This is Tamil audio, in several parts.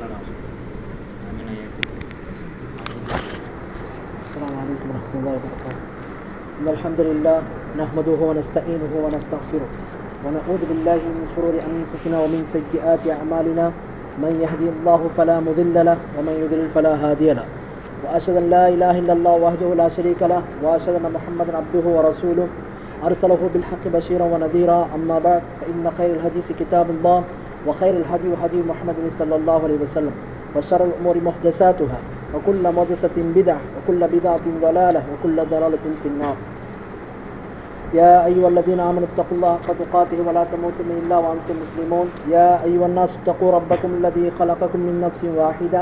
السلام عليكم ورحمة الله وبركاته. إن الحمد لله نحمده ونستعينه ونستغفره ونعوذ بالله من شرور أنفسنا ومن سيئات أعمالنا من يهدي الله فلا مضل له ومن يضلل فلا هادي له وأشهد أن لا إله إلا الله وحده لا شريك له وأشهد أن محمدا عبده ورسوله أرسله بالحق بشيرا ونذيرا. أما بعد فإن خير الحديث كتاب الله وخير الهدي هدي محمد صلى الله عليه وسلم وشر الأمور محدثاتها وكل محدثة بدعة وكل بدعة ضلالة وكل ضلالة في النار. يا أيها الذين آمنوا اتقوا الله حق تقاته ولا تموتن إلا وأنتم مسلمون. يا أيها الناس اتقوا ربكم الذي خلقكم من نفس واحدة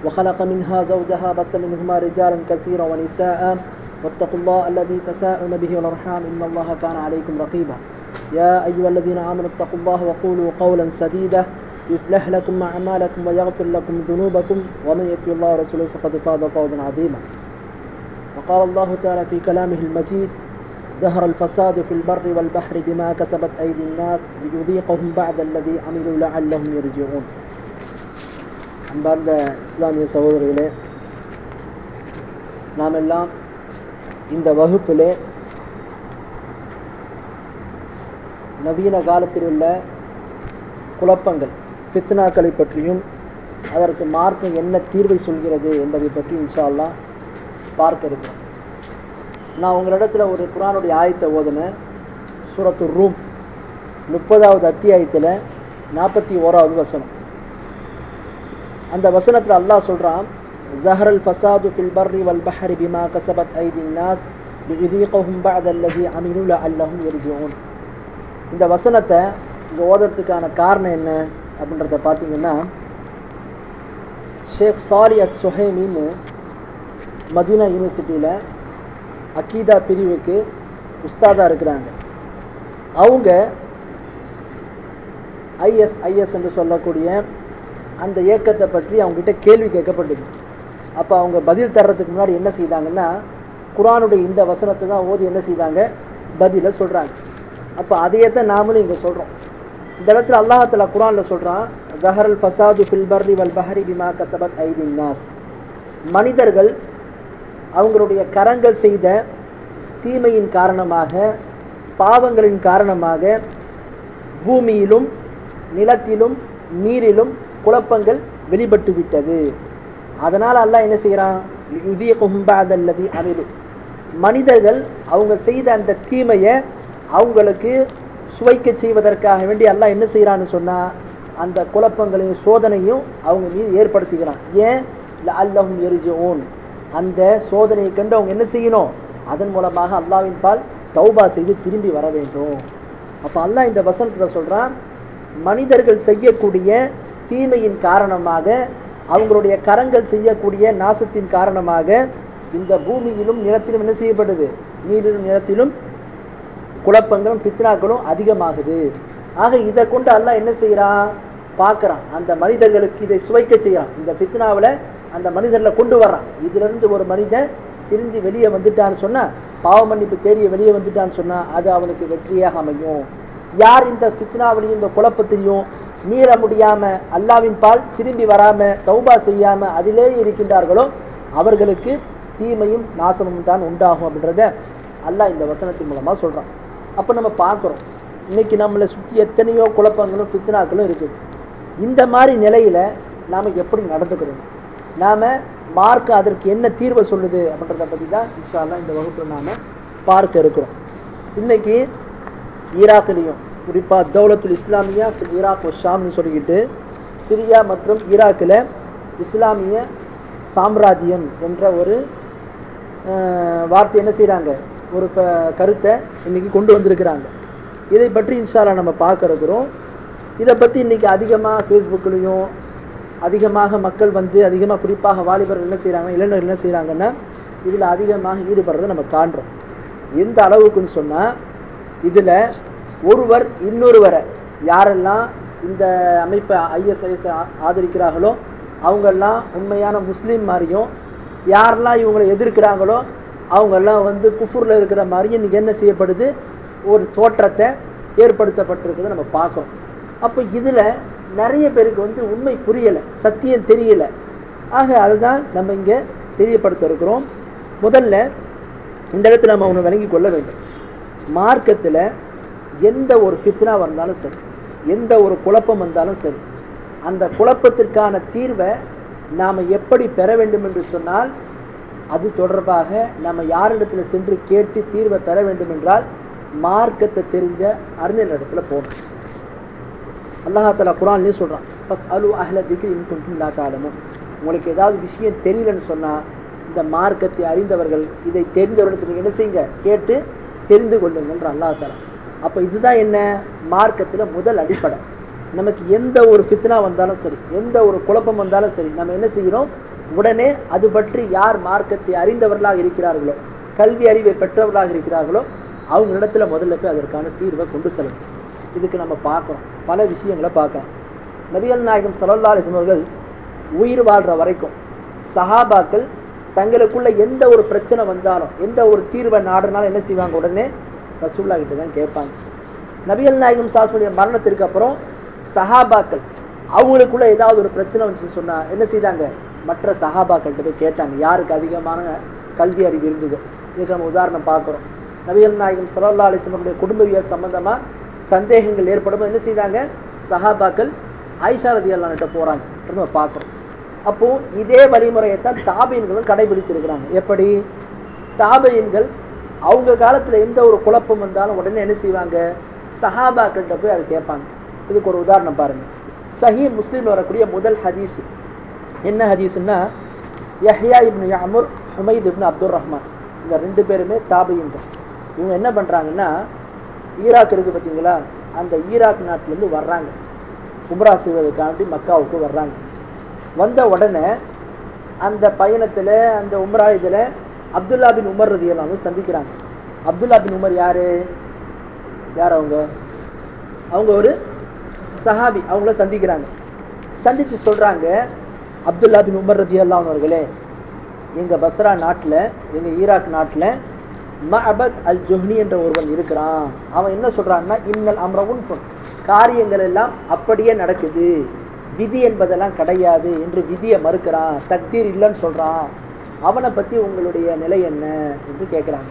وخلق منها زوجها بث منهما رجالا كثيرا ونساء واتقوا الله الذي تساءلون به والأرحام إن الله كان عليكم رقيبا. يا أيها الذين آمنوا اتقوا الله وقولوا قولا سديدا يصلح لكم أعمالكم ويغفر لكم ذنوبكم ومن يطع الله ورسوله فقد فاز فوزا عظيما. وقال الله تعالى في كلامه المجيد: ظهر الفساد في البر والبحر بما كسبت أيدي الناس ليذيقهم بعد الذي عملوا لعلهم يرجعون. அன்பார்ந்த இஸ்லாமிய சகோதரர்களே, நாம் எல்லாம் இந்த வகுப்பிலே நவீன காலத்தில் உள்ள குழப்பங்கள், ஃபித்னாக்களை பற்றியும் அதற்கு மார்க்கம் என்ன தீர்வை சொல்கிறது என்பதை பற்றி இன்ஷா அல்லாஹ் பார்க்க இருக்கிறோம். நான் உங்களிடத்தில் ஒரு குர்ஆனுடைய ஆயத்தை ஓதுனேன். சூரத்து ரூம் 30வது அத்தியாயத்தில் 41வது வசனம். அந்த வசனத்தில் அல்லாஹ் சொல்கிறான்: ஸஹரல் ஃபஸாது ஃபில் பர்ரி வல் பஹ்ரி பிமா கஸபத் ஐதின் நாஸ் லியுதீகஹும் பஅத அல்லதி அமிலு லஅல்லஹும் யர்ஜிஊன். இந்த வசனத்தை இங்கே ஓதுறதுக்கான காரணம் என்ன அப்படின்றத பார்த்தீங்கன்னா, ஷேக் சாலி அஸ்-சுஹைமின்னு மதீனா யூனிவர்சிட்டியில் அக்கீதா பிரிவுக்கு உஸ்தாதாக இருக்கிறாங்க. அவங்க ஐஎஸ் என்று சொல்லக்கூடிய அந்த இயக்கத்தை பற்றி அவங்ககிட்ட கேள்வி கேட்கப்பட்டது. அப்போ அவங்க பதில் தர்றதுக்கு முன்னாடி என்ன செய்தாங்கன்னா, குர்ஆனுடைய இந்த வசனத்தை தான் ஓதி என்ன செய்தாங்க, பதிலை சொல்கிறாங்க. அப்போ அதையே தான் நாமளும் இங்கே சொல்கிறோம். இந்த இடத்துல அல்லாஹ் தஆலா குர்ஆனில் சொல்கிறான்: ஸஹரல் ஃபஸாது ஃபில் பர்ரி வல் பஹ்ரி பிமா கஸபத் ஐதின் நாஸ். மனிதர்கள் அவங்களுடைய கரங்கள் செய்த தீமையின் காரணமாக, பாவங்களின் காரணமாக பூமியிலும் நிலத்திலும் நீரிலும் குழப்பங்கள் வெளிப்பட்டு விட்டது. அதனால் அல்லாஹ் என்ன செய்கிறான், யுதீகஹும் பஅத அல்லதி அமிலு. மனிதர்கள் அவங்க செய்த அந்த தீமையை அவங்களுக்கு சுவைக்க செய்வதற்காக வேண்டி அல்லாஹ் என்ன செய்கிறான்னு சொன்னால், அந்த குழப்பங்களையும் சோதனையும் அவங்க மீது ஏற்படுத்துகிறான். ஏன்? லஅல்லஹும் யர்ஜிஊன். அந்த சோதனையை கண்டு அவங்க என்ன செய்யணும், அதன் மூலமாக அல்லாஹ்வின் பால் தௌபா செய்து திரும்பி வர வேண்டும். அப்போ அல்லாஹ் இந்த வசனத்தில் சொல்கிறான், மனிதர்கள் செய்யக்கூடிய தீமையின் காரணமாக, அவங்களுடைய கரங்கள் செய்யக்கூடிய நாசத்தின் காரணமாக இந்த பூமியிலும் நிலத்திலும் என்ன செய்யப்படுது, நீரிலும் நிலத்திலும் குழப்பங்களும் ஃபித்னாக்களும் அதிகமாகுது. ஆக இதை கொண்டு அல்லாஹ் என்ன செய்கிறான், பார்க்குறான், அந்த மனிதர்களுக்கு இதை சுவைக்க செய்யறான். இந்த ஃபித்னாவில் அந்த மனிதர்களை கொண்டு வர்றான். இதிலிருந்து ஒரு மனிதன் திருந்தி வெளியே வந்துட்டான்னு சொன்னால், பாவ மன்னிப்பு தேடிய வெளியே வந்துட்டான்னு சொன்னால் அது அவனுக்கு வெற்றியாக அமையும். யார் இந்த ஃபித்னாவிலையும் இந்த குழப்பத்திலையும் மீற முடியாமல் அல்லாஹ்வின் பால் திரும்பி வராமல் தௌபா செய்யாமல் அதிலே இருக்கின்றார்களோ அவர்களுக்கு தீமையும் நாசமும் தான் உண்டாகும் அப்படின்றத அல்லாஹ் இந்த வசனத்தின் மூலமாக சொல்கிறான். அப்போ நம்ம பார்க்குறோம், இன்றைக்கி நம்மளை சுற்றி எத்தனையோ குழப்பங்களும் ஃபித்னாக்களும் இருக்குது. இந்த மாதிரி நிலையில் நாம் எப்படி நடந்துக்கிறோம், நாம் மார்க்க அதற்கு என்ன தீர்வை சொல்லுது அப்படின்றத பற்றி தான் இன்ஷா அல்லாஹ் இந்த வகுப்பில் நாம் பார்க்க இருக்கிறோம். இன்றைக்கி ஈராக்லேயும் குறிப்பாக தௌலத்துல் இஸ்லாமியா ஈராக் ஷாம்னு சொல்லிக்கிட்டு சிரியா மற்றும் ஈராக்கில் இஸ்லாமிய சாம்ராஜ்யம் என்ற ஒரு வார்த்தை என்ன செய்கிறாங்க, ஒரு கருத்தை இன்றைக்கி கொண்டு வந்திருக்கிறாங்க. இதை பற்றி இன்ஷா அல்லாஹ் நம்ம பார்க்க இருக்கிறோம். இதை பற்றி இன்றைக்கி அதிகமாக ஃபேஸ்புக்லேயும் அதிகமாக மக்கள் அதிகமாக குறிப்பாக வாலிபர்கள் என்ன செய்கிறாங்க, இளைஞர்கள் என்ன செய்கிறாங்கன்னா இதில் அதிகமாக ஈடுபடுறதை நம்ம காண்றோம். எந்த அளவுக்குன்னு சொன்னால், இதில் ஒருவர் இன்னொருவரை யாரெல்லாம் இந்த அமைப்பை ஐஎஸ்ஐஎஸ் ஆதரிக்கிறார்களோ அவங்கெல்லாம் உண்மையான முஸ்லீம் மாதிரியும், யாரெல்லாம் இவங்களை எதிர்க்கிறாங்களோ அவங்கெல்லாம் குஃபூரில் இருக்கிற மாதிரியும் இன்றைக்கி என்ன செய்யப்படுது, ஒரு தோற்றத்தை ஏற்படுத்தப்பட்டிருக்குது நம்ம பார்க்குறோம். அப்போ இதில் நிறைய பேருக்கு உண்மை புரியலை, சத்தியம் தெரியலை. ஆக அதுதான் நம்ம இங்கே தெரியப்படுத்த இருக்கிறோம். முதல்ல இந்த இடத்துல நம்ம ஒன்று விளங்கி கொள்ள வேண்டும். மார்க்கத்தில் எந்த ஒரு ஃபித்னா வந்தாலும் சரி, எந்த ஒரு குழப்பம் வந்தாலும் சரி, அந்த குழப்பத்திற்கான தீர்வை நாம் எப்படி பெற வேண்டும் என்று சொன்னால், அது தொடர்பாக நம்ம யாரிடத்தில் சென்று கேட்டு தீர்வை பெற வேண்டும் என்றால் மார்க்கத்தை தெரிஞ்ச அறிஞர் இடத்துல போகணும். அல்லாஹ் தஆலா குர்ஆன்லயே சொல்றான், ஃபஸ்அலு அஹ்ல திக்ரி இன் குன்தும் லா தஅலமூன். உங்களுக்கு ஏதாவது விஷயம் தெரியலன்னு சொன்னால் இந்த மார்க்கத்தை அறிந்தவர்கள், இதை தெரிந்தவர்களுக்கு என்ன செய்யுங்க, கேட்டு தெரிந்து கொள்ளுங்கன்ற அல்லாஹ் தஆலா. அப்போ இதுதான் என்ன, மார்க்கத்தில் முதல் அடிப்படை. நமக்கு எந்த ஒரு ஃபித்னா வந்தாலும் சரி, எந்த ஒரு குழப்பம் வந்தாலும் சரி, நம்ம என்ன செய்கிறோம், உடனே அது பற்றி யார் மார்க்கத்தை அறிந்தவர்களாக இருக்கிறார்களோ, கல்வி அறிவை பெற்றவர்களாக இருக்கிறார்களோ அவங்களிடத்துல முதல்ல போய் அதற்கான தீர்வை கொண்டு செல்லணும். இதுக்கு நம்ம பார்க்குறோம், பல விஷயங்களை பார்க்கலாம். நபிகள் நாயகம் ஸல்லல்லாஹு அலைஹி வஸல்லம் அவர்கள் உயிர் வாழ்கிற வரைக்கும் சஹாபாக்கள் தங்களுக்குள்ள எந்த ஒரு பிரச்சனை வந்தாலும், எந்த ஒரு தீர்வை நாடுனாலும் என்ன செய்வாங்க, உடனே ரசூலுல்லாஹ் கிட்ட தான் கேட்பாங்க. நபிகள் நாயகம் ஸல்லல்லாஹு மரணத்திற்கு அப்புறம் சஹாபாக்கள் அவங்களுக்குள்ள ஏதாவது ஒரு பிரச்சனை வந்துச்சு சொன்னால் என்ன செய்தாங்க, மற்ற சஹாபாக்கள்கிட்ட போய் கேட்டாங்க, யாருக்கு அதிகமான கல்வி அறிவு இருந்ததோ. இதுக்கு நம்ம உதாரணம் பார்க்குறோம். நபிகள் நாயகம் ஸல்லல்லாஹு அலைஹி வஸல்லம் குடும்பவியல் சம்பந்தமாக சந்தேகங்கள் ஏற்படும் என்ன செய்தாங்க, சஹாபாக்கள் ஆயிஷா ரலியல்லாஹு அன்ஹா போகிறாங்க நம்ம பார்க்குறோம். அப்போது இதே வழிமுறையைத்தான் தாபீன்களும் கடைபிடித்திருக்கிறாங்க. எப்படி, தாபீன்கள் அவங்க காலத்தில் எந்த ஒரு குழப்பம் வந்தாலும் உடனே என்ன செய்வாங்க, சஹாபாக்கள்கிட்ட போய் அதை கேட்பாங்க. இதுக்கு ஒரு உதாரணம் பாருங்கள். சஹீஹ் முஸ்லிமில் வரக்கூடிய முதல் ஹதீஸ் என்ன ஹதீஸ்னா, யஹ்யா இப்னு யஅமுர், ஹுமைத் இப்னு அப்துர் ரஹ்மான், இந்த ரெண்டு பேருமே தாபீன்கள். இவங்க என்ன பண்ணுறாங்கன்னா, ஈராக் இருக்குது பார்த்தீங்களா, அந்த ஈராக் நாட்டிலேருந்து வர்றாங்க, உம்ரா செய்வதற்காண்டி மக்காவுக்கு வர்றாங்க. வந்த உடனே அந்த பயணத்தில், அந்த உம்ரா இதில் அப்துல்லா பின் உமர் ரலியல்லாஹு அன்ஹு சந்திக்கிறாங்க. அப்துல்லா பின் உமர் யார் அவங்க ஒரு சஹாபி. அவங்கள சந்திக்கிறாங்க. சந்தித்து சொல்கிறாங்க, அப்துல்லா பின் உமர் ரலியல்லாஹு அன்ஹு அவர்களே, எங்கள் பஸ்ரா நாட்டில், எங்கள் ஈராக் நாட்டில் மஅபத் அல் ஜுஹ்னி என்ற ஒருவன் இருக்கிறான். அவன் என்ன சொல்கிறான்னா, இன்னல் அம்ர உன்ஃபுன், காரியங்கள் எல்லாம் அப்படியே நடக்குது, விதி என்பதெல்லாம் கிடையாது என்று விதியை மறுக்கிறான், தக்தீர் இல்லைன்னு சொல்கிறான். அவனை பற்றி உங்களுடைய நிலை என்ன என்று கேட்குறாங்க.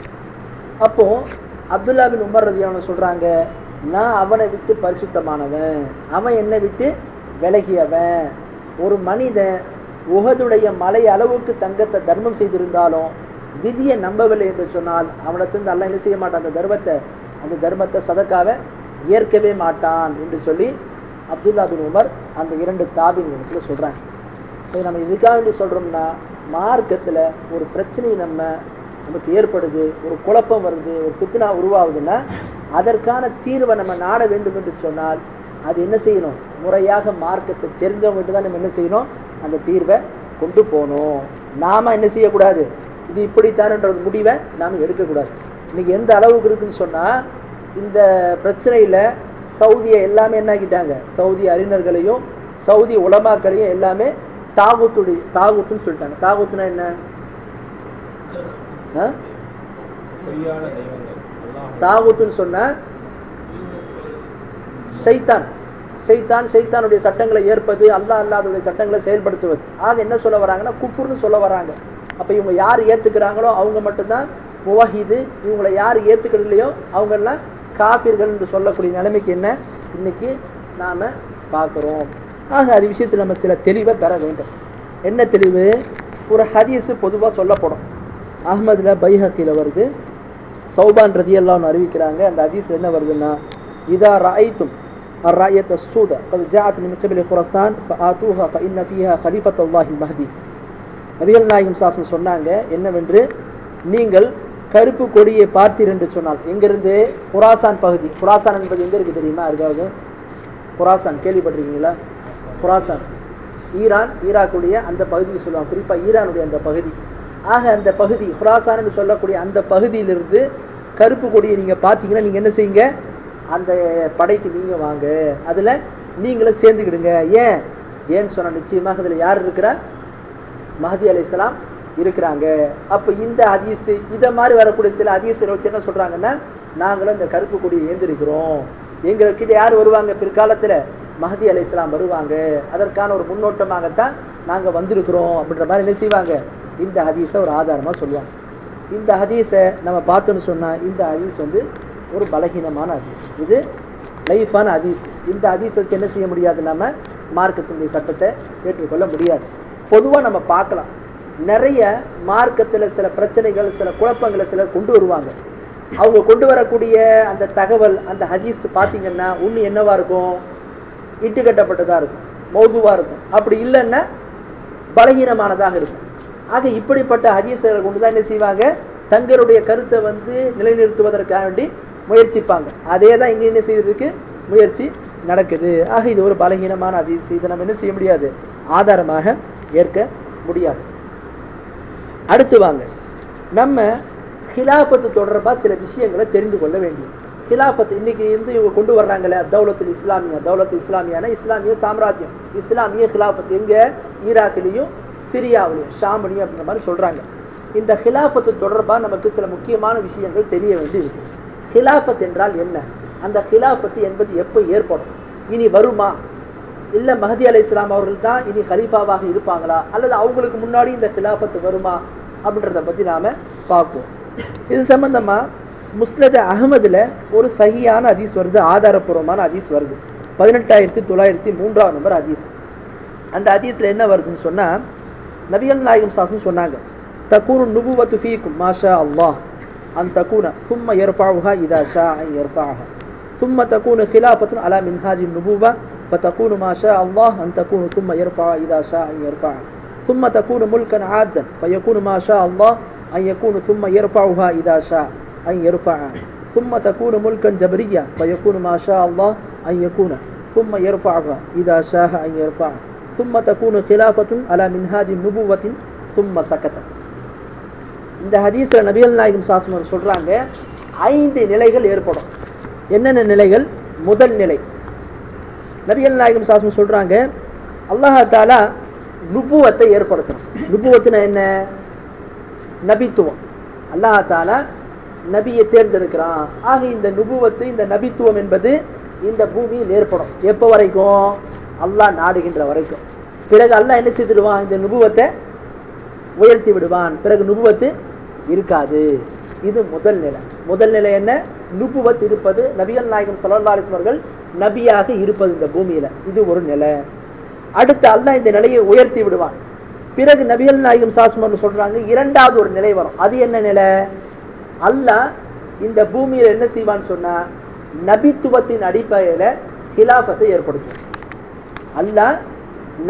அப்போது அப்துல்லா பின் உமர் ரலியல்லாஹு அன்ஹு சொல்கிறாங்க, நான் அவனை விட்டு பரிசுத்தமானவன், அவன் என்னை விட்டு விலகியவன். ஒரு மனிதன் உஹதுடைய மலை அளவுக்கு தங்கத்தை தர்மம் செய்திருந்தாலும் விதியை நம்பவில்லை என்று சொன்னால் அவனிடத்திலிருந்து அல்லாஹ் என்ன செய்ய மாட்டான், அந்த தர்மத்தை சதக்காவை ஏற்கவே மாட்டான் என்று சொல்லி அப்துல்லா பின் உமர் அந்த இரண்டு தாபீன்களுக்கு சொல்கிறாங்க. இப்போ நம்ம இதுக்காக வேண்டி சொல்கிறோம்னா, மார்க்கத்தில் ஒரு பிரச்சனை நமக்கு ஏற்படுது, ஒரு குழப்பம் வருது, ஒரு ஃபித்னா உருவாகுதுன்னா அதற்கான தீர்வை நம்ம நாட வேண்டும் என்று சொன்னால் அது என்ன செய்யணும், முறையாக மார்க்கத்தை தெரிஞ்சவங்ககிட்ட தான் நம்ம என்ன செய்யணும், அந்த தீர்வை கொண்டு போகணும். நாம் என்ன செய்யக்கூடாது, இது இப்படித்தான்ன்ற முடிவை நாம் எடுக்கக்கூடாது. இன்றைக்கி எந்த அளவுக்கு இருக்குன்னு சொன்னால், இந்த பிரச்சனையில் சவுதியை எல்லாமே என்ன ஆக்கிட்டாங்க, சவுதி அறிஞர்களையும் சவுதி உலமாக்களையும் எல்லாமே தாகுத்துன்னு சொல்லிட்டாங்க. தாகுத்துனா என்ன, தாகுத்துன்னு சொன்ன ஷைத்தானுடைய சட்டங்களை ஏற்பது, அல்லாஹ்வுடைய சட்டங்களை செயல்படுத்துவது. ஆக என்ன சொல்ல வராங்கன்னா, குஃப்ர்னு சொல்ல வராங்க. அப்போ இவங்க யார் ஏற்றுக்கிறாங்களோ அவங்க மட்டும்தான் முவஹிது, இவங்களை யார் ஏற்றுக்கிறதுலையோ அவங்கெல்லாம் காஃபிர்கள் என்று சொல்லக்கூடிய நிலைமைக்கு என்ன இன்னைக்கு நாம் பார்க்குறோம். ஆக அது விஷயத்தில் நம்ம சில தெளிவை பெற வேண்டும். என்ன தெளிவு, ஒரு ஹதீஸு பொதுவாக சொல்லப்படும். அஹ்மதுல பைஹக்கியில் வருது, சௌபான் ரலியல்லாஹு அன்ஹு அறிவிக்கிறாங்க. அந்த ஹதீஸ் என்ன வருதுன்னா, இதா ரஅய்தும் الرأية السوداء قد جاءت من قبل خراسان فآتوها فإن فيها خليفة الله المهدي. நபிகள் நாயகம் ஸல்லல்லாஹு அலைஹி சொன்னாங்க என்னவென்று, நீங்கள் கருப்பு கொடியை பார்த்தீர் என்று சொன்னால், எங்கிருந்து, குராசான் பகுதி. குராசான் என்பது எங்கே இருக்குது தெரியுமா, அதாவது குராசான் கேள்விப்பட்டிருக்கீங்களா? குராசான் ஈராக்குடைய அந்த பகுதியை சொல்லுவாங்க, குறிப்பாக ஈரானுடைய அந்த பகுதி. ஆக அந்த பகுதி குராசான் என்று சொல்லக்கூடிய அந்த பகுதியிலிருந்து கருப்பு கொடியை நீங்கள் பார்த்தீங்கன்னா நீங்கள் என்ன செய்யுங்க, அந்த படைக்கு நீங்கள் வாங்க, அதில் நீங்களும் சேர்ந்துக்கிடுங்க. ஏன்னு சொன்னால் நிச்சயமாக அதில் யார் இருக்கிறா, மஹதி அலைஹிஸ்ஸலாம் இருக்கிறாங்க. அப்போ இந்த ஹதீஸு இதை மாதிரி வரக்கூடிய சில ஹதீஸுகளை வச்சு என்ன சொல்கிறாங்கன்னா, நாங்களும் இந்த கருப்பு கொடியை ஏந்திருக்கிறோம், எங்கள்கிட்ட யார் வருவாங்க பிற்காலத்தில், மஹதி அலைஹிஸ்ஸலாம் வருவாங்க, அதற்கான ஒரு முன்னோட்டமாகத்தான் நாங்கள் வந்திருக்கிறோம் அப்படின்ற மாதிரி என்ன செய்வாங்க, இந்த ஹதீஸை ஒரு ஆதாரமாக சொல்லுவாங்க. இந்த ஹதீஸை நம்ம பார்த்தோன்னு சொன்னால் இந்த ஹதீஸ் வந்து ஒரு பலகீனமான ஹதீஸ், இது லைஃபான ஹதீஸ். இந்த ஹதீஸ் வச்சு என்ன செய்ய முடியாது, நம்ம மார்க்கத்தினுடைய சட்டத்தை ஏற்றுக்கொள்ள முடியாது. பொதுவாக நம்ம பார்க்கலாம், நிறைய மார்க்கத்தில் சில பிரச்சனைகள் சில குழப்பங்களை சிலர் கொண்டு வருவாங்க. அவங்க கொண்டு வரக்கூடிய அந்த தகவல் அந்த ஹதீஸ் பார்த்தீங்கன்னா ஒன்று என்னவா இருக்கும், இட்டுக்கட்டப்பட்டதாக இருக்கும், மௌதுவாக இருக்கும், அப்படி இல்லைன்னா பலகீனமானதாக இருக்கும். ஆக இப்படிப்பட்ட ஹதீஸ்களை கொண்டு தான் என்ன செய்வாங்க, தங்களுடைய கருத்தை வந்து நிலைநிறுத்துவதற்காக வேண்டி முயற்சிப்பாங்க. அதே தான் இங்கே என்ன செய்யறதுக்கு முயற்சி நடக்குது. ஆக இது ஒரு பலகீனமான ஹதீஸ், இதை நம்ம என்ன செய்ய முடியாது, ஆதாரமாக ஏற்க முடியாது. அடுத்து வாங்க, நம்ம ஹிலாஃபத்து தொடர்பாக சில விஷயங்களை தெரிந்து கொள்ள வேண்டும். ஹிலாஃபத் இன்னைக்கு இருந்து இவங்க கொண்டு வர்றாங்களே, தௌலத்துல் இஸ்லாமியா, தௌலத்து இஸ்லாமியான இஸ்லாமிய சாம்ராஜ்யம், இஸ்லாமிய ஹிலாஃபத் எங்க, ஈராக்கிலையும் சிரியாவிலையும் ஷாம்லையும் அப்படின்ற மாதிரி சொல்றாங்க. இந்த ஹிலாஃபத்து தொடர்பாக நமக்கு சில முக்கியமான விஷயங்கள் தெரிய வேண்டி இருக்கு. ஹிலாஃபத் என்றால் என்ன, அந்த ஹிலாஃபத்து என்பது எப்போ ஏற்படும், இனி வருமா, இல்லை மஹதி அலைஹிஸ்ஸலாம் அவர்கள் தான் இனி கலீஃபாவாக இருப்பாங்களா, அல்லது அவங்களுக்கு முன்னாடி இந்த ஹிலாஃபத்து வருமா அப்படின்றத பற்றி நாம் பார்ப்போம். இது சம்பந்தமாக முஸ்னத் அஹ்மதுல ஒரு சஹீஹான ஹதீஸ் வருது, ஆதாரபூர்வமான ஹதீஸ் வருது, 18903 நம்பர் ஹதீஸ். அந்த ஹதீஸில் என்ன வருதுன்னு சொன்னால், நபிகள் நாயகம் ஸல்லல்லாஹு சொன்னாங்க, தகூனு நுபுவத்து ஃபீக்கும் மாஷா அல்லாஹ் அன் தகூன ثم يرفعها اذا شاء ان يرفعها ثم تكون خلافة على منهاج النبوة فتكون ما شاء الله ان تكون ثم يرفعها اذا شاء ان يرفعها ثم تكون ملكا عادا فيكون ما شاء الله ان يكون ثم يرفعها اذا شاء ان يرفعها ثم تكون ملكا جبريا فيكون ما شاء الله ان يكون ثم يرفعها اذا شاء ان يرفعها ثم تكون خلافة على منهاج النبوة ثم سكت. இந்த ஹதீஸ்ல நபிகள் நாயகம் ஸல்லல்லாஹு அலைஹி சொல்றாங்க, 5 நிலைகள் ஏற்படும். என்னென்ன நிலைகள்? முதல் நிலை, நபிகள் நாயகம் ஸல்லல்லாஹு அலைஹி சொல்றாங்க, அல்லாஹ் தஆலா நுபுவத்தை ஏற்படுத்தணும். நுபுவத்துனா என்ன? நபித்துவம். அல்லாஹ் தஆலா நபியை தேர்ந்தெடுக்கிறான். ஆக இந்த நுபுவத்து, இந்த நபித்துவம் என்பது இந்த பூமியில் ஏற்படும். எப்போ வரைக்கும்? அல்லாஹ் நாடுகின்ற வரைக்கும். பிறகு அல்லாஹ் என்ன செய்துடுவான், இந்த நுபுவத்தை உயர்த்தி விடுவான். பிறகு நுபுவத்து இருக்காது. இது முதல் நிலை. முதல் நிலை என்ன? நுபுவத் இருப்பது, நபிகள் நாயகம் ஸல்லல்லாஹு அலைஹி வஸல்லம் அவர்கள் நபியாக இருப்பது இந்த பூமியில. இது ஒரு நிலை. அடுத்து அல்லாஹ் இந்த நிலையை உயர்த்தி விடுவான். பிறகு நபிகள் நாயகம் ஸல்லல்லாஹு அலைஹி வஸல்லம் சொல்றாங்க, இரண்டாவது ஒரு நிலை வரும். அது என்ன நிலை? அல்லாஹ் இந்த பூமியில என்ன செய்வான்னு சொன்னா, நபித்துவத்தின் அடிப்படையில ஹிலாஃபத்தை ஏற்படுத்துவான். அல்லாஹ்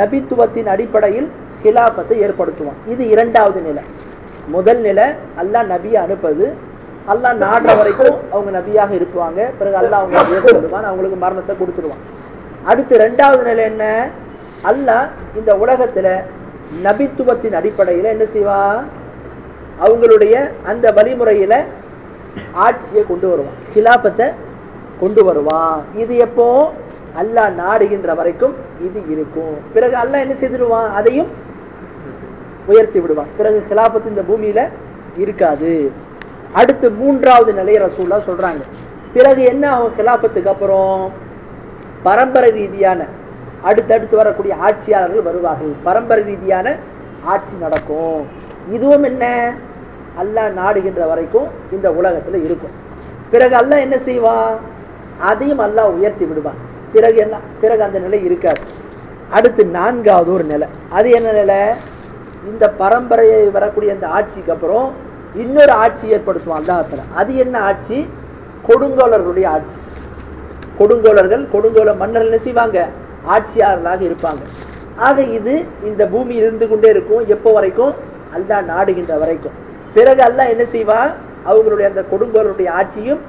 நபித்துவத்தின் அடிப்படையில் ஹிலாஃபத்தை ஏற்படுத்துவான். இது இரண்டாவது நிலை. முதல் நிலை அல்லாஹ் நபியை அனுப்பது, அல்லாஹ் நாடுற வரைக்கும் அவங்க நபியாக இருப்பாங்க. பிறகு அல்லாஹ் அவங்க ஏற்படுவான், அவங்களுக்கு மரணத்தை கொடுத்துருவான். அடுத்து இரண்டாவது நிலை என்ன? அல்லாஹ் இந்த உலகத்துல நபித்துவத்தின் அடிப்படையில என்ன செய்வான், அவங்களுடைய அந்த வழிமுறையில ஆட்சியை கொண்டு வருவான், ஹிலாஃபத்தை கொண்டு வருவான். இது எப்போ? அல்லாஹ் நாடுகின்ற வரைக்கும் இது இருக்கும். பிறகு அல்லாஹ் என்ன செய்திருவான், அதையும் உயர்த்தி விடுவான். பிறகு ஹிலாஃபத் இந்த பூமியில இருக்காது. அடுத்து மூன்றாவது நிலையை ரசூலுல்லாஹ் சொல்றாங்க. பிறகு என்ன ஆகும் ஹிலாஃபத்துக்கு அப்புறம்? பரம்பரை ரீதியான அடுத்தடுத்து வரக்கூடிய ஆட்சியாளர்கள் வருவார்கள். பரம்பரை ரீதியான ஆட்சி நடக்கும். இதுவும் என்ன? அல்லாஹ் நாடுகின்ற வரைக்கும் இந்த உலகத்துல இருக்கும். பிறகு அல்லாஹ் என்ன செய்வான், அதையும் அல்லாஹ் உயர்த்தி விடுவான். பிறகு என்ன? பிறகு அந்த நிலை இருக்காது. அடுத்து நான்காவது ஒரு நிலை. அது என்ன நிலை? இந்த பரம்பரையை வரக்கூடிய அந்த ஆட்சிக்கு அப்புறம் இன்னொரு ஆட்சி ஏற்படுத்துவான் அல்லாஹ் தஆலா. அது என்ன ஆட்சி? கொடுங்கோலர்களுடைய ஆட்சி. கொடுங்கோலர்கள், கொடுங்கோல மன்னர்கள் என்ன செய்வாங்க, ஆட்சியாளர்களாக இருப்பாங்க. ஆக இது இந்த பூமி இருந்து கொண்டே இருக்கும். எப்போ வரைக்கும்? அல்லாஹ் நாடுகின்ற வரைக்கும். பிறகு அல்லாஹ் என்ன செய்வான், அவங்களுடைய அந்த கொடுங்கோலருடைய ஆட்சியும்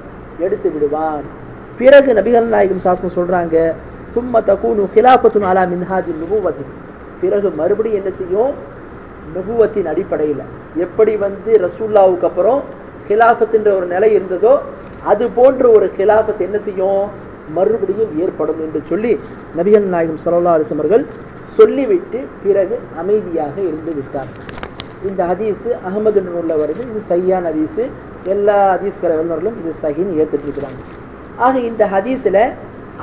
எடுத்து விடுவான். பிறகு நபிகள் நாயகம் ஸல்லல்லாஹு சொல்றாங்க, சும்ம தகூனு ஹிலாஃபத்துன் அலா மின்ஹாஜின் நுபுவத்தி. பிறகு மறுபடியும் என்ன செய்யும், நுபுவத்தின் அடிப்படையில் எப்படி ரசூலுல்லாஹ்வுக்கு அப்புறம் ஹிலாஃபத்துன்ற ஒரு நிலை இருந்ததோ அது போன்ற ஒரு ஹிலாஃபத் என்ன செய்யும், மறுபடியும் ஏற்படும் என்று சொல்லி நபிகள் நாயகம் ஸல்லல்லாஹு அலைஹி வஸல்லம் அவர்கள் சொல்லிவிட்டு பிறகு அமைதியாக இருந்து விட்டார். இந்த ஹதீஸ் அஹ்மது நூல்ல வருது. இது சஹீஹான ஹதீஸ். எல்லா ஹதீஸ் வல்லுநர்களும் இது சஹீஹ்னு ஏற்றுட்டு இருக்கிறாங்க. ஆக இந்த ஹதீஸ்ல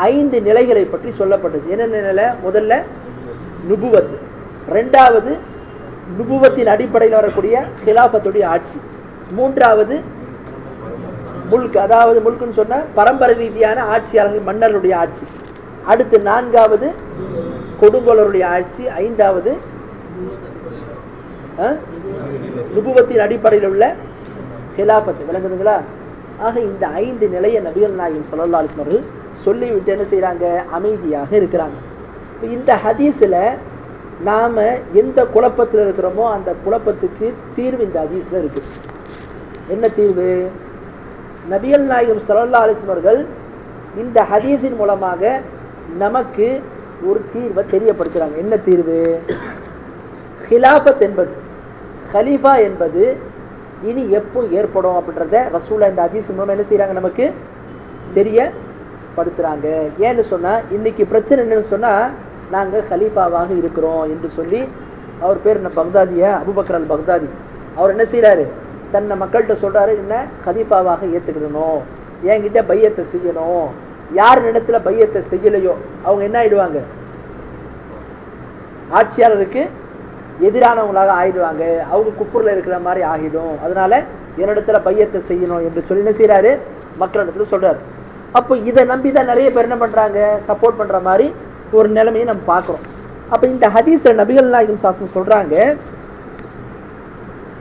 5 நிலைகளை பற்றி சொல்லப்பட்டது. என்னென்ன நிலை? முதல்ல நுபுவத், ரெண்டாவது நுபுவத்தின் அடிப்படையில் வரக்கூடிய ஹிலாஃபத்துடைய ஆட்சி, மூன்றாவது முல்க், அதாவது முல்குன்னு சொன்ன பரம்பரை ரீதியான ஆட்சியாளர்கள் மன்னர்களுடைய ஆட்சி, அடுத்து நான்காவது கொடுங்கோலருடைய ஆட்சி, ஐந்தாவது நுபுவத்தின் அடிப்படையில் உள்ள ஹிலாஃபத். விளங்குதுங்களா? ஆக இந்த 5 நிலையை நபிகள் நாயகம் ஸல்லல்லாஹு அலைஹி வஸல்லம் அவர்கள் சொல்லிவிட்டு என்ன செய்யறாங்க? அமைதியாக இருக்கிறாங்க. இந்த ஹதீஸ்ல நாம எந்த குழப்பத்தில் இருக்கிறோமோ அந்த குழப்பத்துக்கு தீர்வு இந்த ஹதீஸ்ல இருக்கு. என்ன தீர்வு? நபிகள் நாயகம் ஸல்லல்லாஹு அலைஹி வஸல்லம் அவர்கள் இந்த ஹதீஸின் மூலமாக நமக்கு ஒரு தீர்வை தெரியப்படுத்துறாங்க. என்ன தீர்வு? ஹிலாஃபத் என்பது, ஹலீஃபா என்பது இனி எப்போ ஏற்படும் அப்படின்றத ரசூலுல்லாஹ் இந்த ஹதீஸ் மூலமா என்ன செய்யறாங்க? நமக்கு தெரியப்படுத்துறாங்க. ஏன்னு சொன்னா இன்னைக்கு பிரச்சனை என்னன்னு சொன்னா, நாங்க ஹலீஃபாவாக இருக்கிறோம் என்று சொல்லி, அவர் பேர் என்ன, பக்தாதியா, அபூபக்கர் அல் பக்தாதி, அவர் என்ன செய்யறாரு? தன்னை மக்கள்கிட்ட சொல்றாரு, என்ன ஹலீஃபாவாக ஏத்துக்கிடணும், என்கிட்ட பையத்தை செய்யணும். யார் இடத்துல பையத்தை செய்யலையோ அவங்க என்ன ஆயிடுவாங்க? ஆட்சியாளருக்கு எதிரானவங்களாக ஆயிடுவாங்க, அவங்க குஃபுர்ல இருக்கிற மாதிரி ஆகிடும். அதனால என்னிடத்துல பையத்தை செய்யணும் என்று சொல்லி என்ன செய்யறாரு? மக்களிடத்துல சொல்றாரு. அப்போ இதை நம்பிதான் நிறைய பேர் என்ன பண்றாங்க? சப்போர்ட் பண்ற மாதிரி ஒரு நிலைமையை நம்ம பார்க்கிறோம். அப்ப இந்த ஹதீஸ்ல நபிகள் நாயகம் ஸல்லல்லாஹு சொல்றாங்க,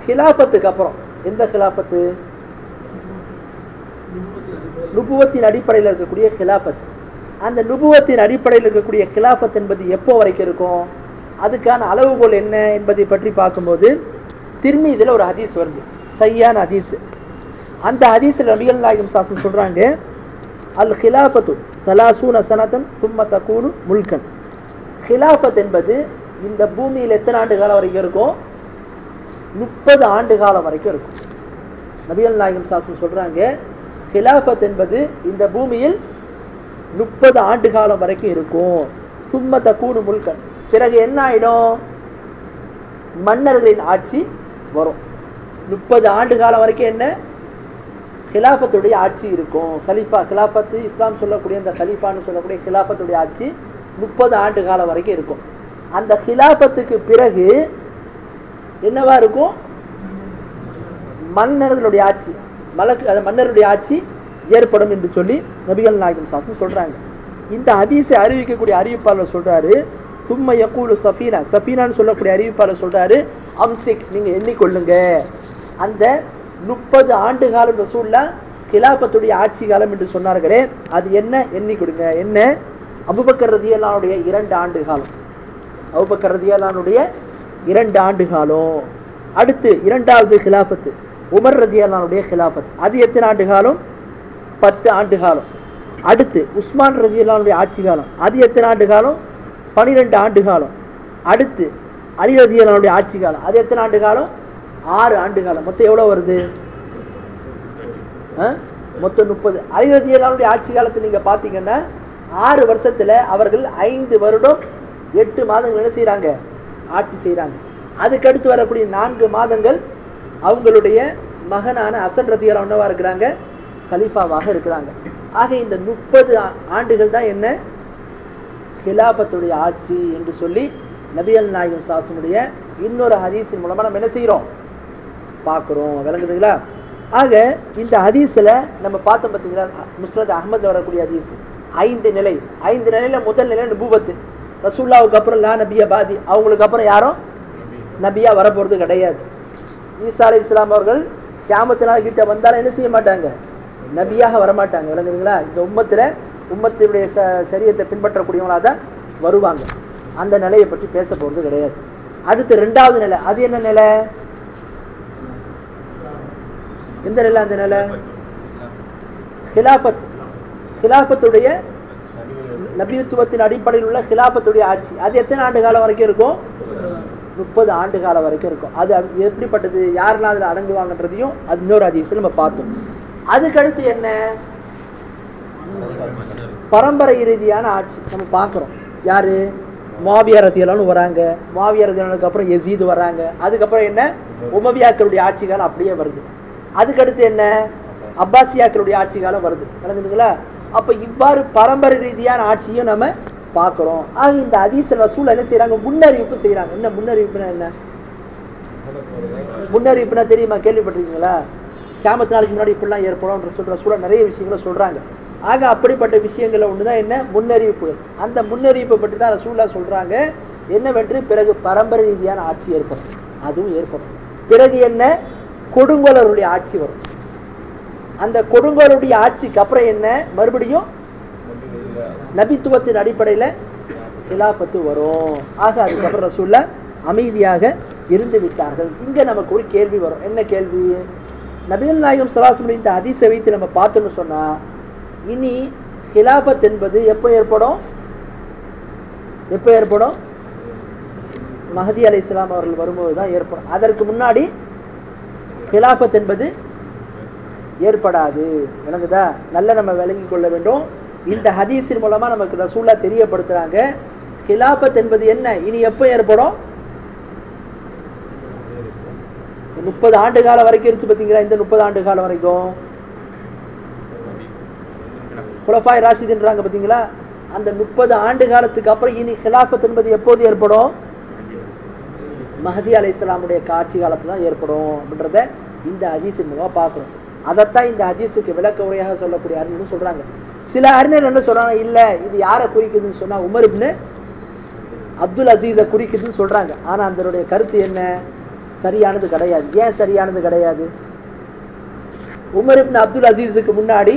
ஹிலாஃபத்துக்கு அப்புறம் எந்த ஹிலாஃபத்து? நுபுவத்தின் அடிப்படையில் இருக்கக்கூடிய ஹிலாஃபத். அந்த நுபுவத்தின் அடிப்படையில் இருக்கக்கூடிய ஹிலாஃபத் என்பது எப்போ வரைக்கும் இருக்கும்? அதுக்கான அளவுகோல் என்ன என்பதை பற்றி பார்க்கும்போது திர்மிதில ஒரு ஹதீஸ் வருது, சையான ஹதீஸ். அந்த ஹதீஸ்ல நபிகள் நாயகம் ஸல்லல்லாஹு சொல்றாங்க, அல் ஹிலாஃபத்து 30 சனதன் சும்ம தகூனு முல்கன். ஹிலாஃபத் என்பது இந்த பூமியில் எத்தனை ஆண்டு காலம் வரைக்கும் இருக்கும்? 30 ஆண்டு காலம் வரைக்கும் இருக்கும். நபிகள் நாயகம் ஸல்லல்லாஹு சொல்றாங்க, ஹிலாஃபத் என்பது இந்த பூமியில் 30 ஆண்டு காலம் வரைக்கும் இருக்கும். சும்ம தகூனு முல்கன், பிறகு என்ன ஆயிடும்? மன்னர்களின் ஆட்சி வரும். 30 ஆண்டு காலம் வரைக்கும் என்ன? ஹிலாஃபத்துடைய ஆட்சி இருக்கும். ஹலீஃபா, ஹிலாஃபத்து இஸ்லாம் சொல்லக்கூடிய அந்த ஹலீஃபான்னு சொல்லக்கூடிய ஹிலாஃபத்துடைய ஆட்சி 30 ஆண்டு காலம் வரைக்கும் இருக்கும். அந்த ஹிலாஃபத்துக்கு பிறகு என்னவா இருக்கும்? மன்னர்களுடைய ஆட்சி, மன்னருடைய ஆட்சி ஏற்படும் என்று சொல்லி நபிகள் நாயகம் ஸல்லல்லாஹு சொல்றாங்க. இந்த ஹதீஸை அறிவிக்கக்கூடிய அறிவிப்பாளர் சொல்றாரு, சும்ம யகூலு சஃபீனா, சஃபீனான்னு சொல்லக்கூடிய அறிவிப்பாளர் சொல்றாரு, அம்சிக், நீங்க எண்ணிக்கொள்ளுங்க. அந்த 30 ஆண்டு காலம் ரசூலுல்லாஹ் ஹிலாஃபத்துடைய ஆட்சி காலம் என்று சொன்னார்களே, அது என்ன? எண்ணி கொடுங்க. என்ன? அபூபக்கர் ரலியல்லாஹு அன்ஹுடைய 2 ஆண்டு காலம், அபூபக்கர் ரலியல்லாஹு அன்ஹுடைய 2 ஆண்டு காலம். அடுத்து 2வது ஹிலாஃபத்து உமர் ரலியல்லாஹு அன்ஹுடைய ஹிலாஃபத், அது எத்தனை ஆண்டு காலம்? 10 ஆண்டு காலம். அடுத்து உஸ்மான் ரலியல்லாஹு அன்ஹுடைய ஆட்சி காலம், அது எத்தனை ஆண்டு காலம்? 12 ஆண்டு காலம். அடுத்து அலி ரலியல்லாஹு அன்ஹுடைய ஆட்சி காலம், அது எத்தனை ஆண்டு காலம்? 6 ஆண்டு காலம். மொத்தம் எவ்வளவு வருது? மொத்தம் 30. அலி ரலியல்லாஹு அன்ஹுடைய ஆட்சி காலத்தை நீங்க பாத்தீங்கன்னா 6 வருஷத்துல அவர்கள் 5 வருடம் 8 மாதங்கள் என்ன செய்யறாங்க? ஆட்சி செய்யறாங்க. அதுக்கடுத்து வரக்கூடிய 4 மாதங்கள் அவங்களுடைய மகனான ஹசன் ரலியல்லாஹு அன்ஹு இருக்கிறாங்க, கலீஃபாவாக இருக்கிறாங்க. ஆக இந்த 30 ஆண்டுகள் தான் என்ன? ஹிலாஃபத்துடைய ஆட்சி என்று சொல்லி நபிகள் நாயகம் ஸல்லல்லாஹு இன்னொரு ஹதீஸின் மூலமா நம்ம என்ன செய்யறோம்? பார்க்கிறோம். விளங்குதுங்களா? ஆக இந்த ஹதீஸ்ல நம்ம பார்த்தோம் பார்த்தீங்களா, முஸ்னத் அஹ்மத்ல வரக்கூடிய ஹதீஸ் 5 நிலை. 5 நிலையில முதல் நிலை நுபுவத், ரசூலுல்லாஹ்வுக்கு அப்புறம் லா நபிய பாதி, அவங்களுக்கு அப்புறம் யாரும் நபியா வரப்போறது கிடையாது. ஈசா அலைஹிஸ்ஸலாம் அவர்கள் கியாமத் நாள் கிட்ட வந்தாலும் என்ன செய்ய மாட்டாங்க? நபியாக வரமாட்டாங்க. விளங்குதுங்களா? இந்த உம்மத்தினுடைய சரியத்தை பின்பற்றக்கூடியவங்களா தான் வருவாங்க. அந்த நிலையை பற்றி பேச போறது கிடையாது. அடுத்து 2வது நிலை, அது என்ன நிலை? எந்த நிலை? அந்த நிலை ஹிலாஃபத், ஹிலாஃபத்துடைய நபித்துவத்தின் அடிப்படையில் உள்ள ஹிலாஃபத்துடைய ஆட்சி. அது எத்தனை ஆண்டு காலம் வரைக்கும் இருக்கும்? 30 ஆண்டு காலம் வரைக்கும் இருக்கும். அது எப்படிப்பட்டது, யாரெல்லாம் அதில் அடங்குவாங்கன்றதையும் அது இன்னொரு ஹதீஸ்ல நம்ம பார்த்தோம். அதுக்கடுத்து என்ன? பரம்பரை ரீதியான ஆட்சி நம்ம பார்க்கிறோம். யாரு? முஆவியா ரலியல்லாஹு அன்ஹு வராங்க, முஆவியா ரலியல்லாஹு அன்ஹுக்கு அப்புறம் யஸீத் வராங்க, அதுக்கப்புறம் என்ன? உமவியாக்களுடைய ஆட்சி காலம் அப்படியே வருது. அதுக்கடுத்து என்ன? அப்பாசியாக்களுடைய ஆட்சி காலம் வருது. விளங்குதுங்களா? அப்ப இவ்வாறு பரம்பரை ரீதியான ஆட்சியும் நம்ம பார்க்கிறோம். ஆக இந்த ஹதீஸ் ரசூல் என்ன செய்யறாங்க, முன்னறிவிப்பு செய்யறாங்க. என்ன முன்னறிவிப்புனா என்ன? முன்னறிவிப்புனா தெரியுமா, கேள்விப்பட்டிருக்கீங்களா? கியாமத் நாளைக்கு முன்னாடி இப்படிலாம் ஏற்படும் ரசூல் நிறைய விஷயங்களை சொல்றாங்க. ஆக அப்படிப்பட்ட விஷயங்கள்ல ஒண்ணுதான் என்ன, முன்னறிவிப்பு. அந்த முன்னறிவிப்பை பற்றி தான் ரசூலுல்லாஹ் சொல்றாங்க என்னவென்று, பிறகு பரம்பரை ரீதியான ஆட்சி ஏற்படும், அதுவும் ஏற்படும். பிறகு என்ன, கொடுங்கோலருடைய ஆட்சி வரும். அந்த கொடுங்கோலருடைய ஆட்சிக்கு அப்புறம் என்ன, மறுபடியும் நபித்துவத்தின் அடிப்படையில கிலாபத்து வரும். ஆக அதுக்கப்புறம் ரசூலுல்லாஹ் அமைதியாக இருந்து விட்டார்கள். இங்க நமக்கு ஒரு கேள்வி வரும். என்ன கேள்வி? நபிகள் நாயகம் ஸல்லல்லாஹு அலைஹி வஸல்லம் இந்த ஹதீஸை வைத்து நம்ம பார்த்தோம்னு சொன்னா, இனி கிலாபத் என்பது எப்போ ஏற்படும்? எப்போ ஏற்படும்? மஹதி அலைஹிஸ்ஸலாம் அவர்கள் வரும்போது தான் ஏற்படும். அதற்கு முன்னாடி கிலாபத் என்பது ஏற்படாது. விளங்குதா? நல்ல நம்ம விளங்கி கொள்ள வேண்டும். இந்த ஹதீஸின் மூலமா நமக்கு ரசூலுல்லாஹ் தெரியப்படுத்துறாங்க கிலாபத் என்பது என்ன, இனி எப்போ ஏற்படும்? 30 ஆண்டு காலம் வரைக்கும் இருந்துச்சு பார்த்தீங்களா? இந்த 30 ஆண்டு காலம் வரைக்கும் குலஃபாய் ராஷிதுன்றாங்க பார்த்தீங்களா? அந்த 30 ஆண்டு காலத்துக்கு அப்புறம் இனி கிலாபத் என்பது எப்போது ஏற்படும்? மஹதி அலைஹிஸ்ஸலாமுடைய காட்சி காலத்துல தான் ஏற்படும் அப்படின்றத இந்த ஹதீஸின் மூலமா பார்க்கிறோம். அதைத்தான் இந்த ஹதீஸுக்கு விளக்க உரையாக சொல்லக்கூடிய அறிஞர்கள் சொல்றாங்க. சில அறிஞர்கள் என்ன சொல்றாங்க, இல்ல இது யாரை குறிக்குதுன்னு சொன்னா உமர் இப்னு அப்துல் அசீஸை குறிக்குதுன்னு சொல்றாங்க. ஆனா அதனுடைய கருத்து என்ன, சரியானது கிடையாது. ஏன் சரியானது கிடையாது? உமர் இப்னு அப்துல் அசீஸுக்கு முன்னாடி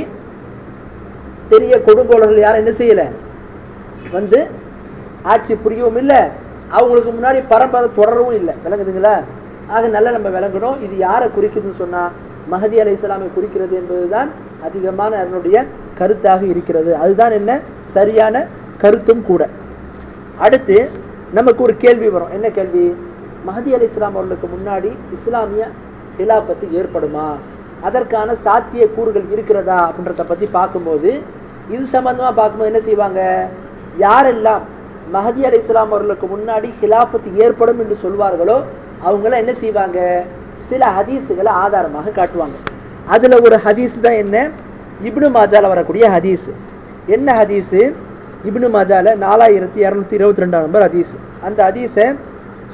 பெரிய கொடுங்கோலர்கள் யாரும் என்ன செய்யல, வந்து ஆட்சி புரியவும் இல்லை, அவங்களுக்கு முன்னாடி பரம்பரை தொடரவும் இல்லை. விளங்குதுங்களா? ஆக நல்லா நம்ம விளங்கணும். இது யாரை குறிக்குதுன்னு சொன்னா மஹதி அலைஹிஸ்ஸலாமை குறிக்கிறது என்பதுதான் அதிகமான அதனுடைய கருத்தாக இருக்கிறது. அதுதான் என்ன சரியான கருத்தும் கூட. அடுத்து நமக்கு ஒரு கேள்வி வரும். என்ன கேள்வி? மஹதி அலைஹிஸ்ஸலாம் அவர்களுக்கு முன்னாடி இஸ்லாமிய கிலாபத்து ஏற்படுமா, அதற்கான சாத்திய கூறுகள் இருக்கிறதா அப்படின்றத பத்தி பார்க்கும்போது, இது சம்பந்தமா பார்க்கும்போது என்ன செய்வாங்க, யாரெல்லாம் மஹதி அலைஹிஸ்ஸலாம் அவர்களுக்கு முன்னாடி கிலாபத்து ஏற்படும் என்று சொல்வார்களோ அவங்களாம் என்ன செய்வாங்க, சில ஹதீஸுகளை ஆதாரமாக காட்டுவாங்க. அதுல ஒரு ஹதீஸ் தான் என்ன, இப்னு மாஜால வரக்கூடிய ஹதீஸ். என்ன ஹதீஸ்? இப்னு மாஜால 4222 நம்பர் ஹதீஸ். அந்த ஹதீஸை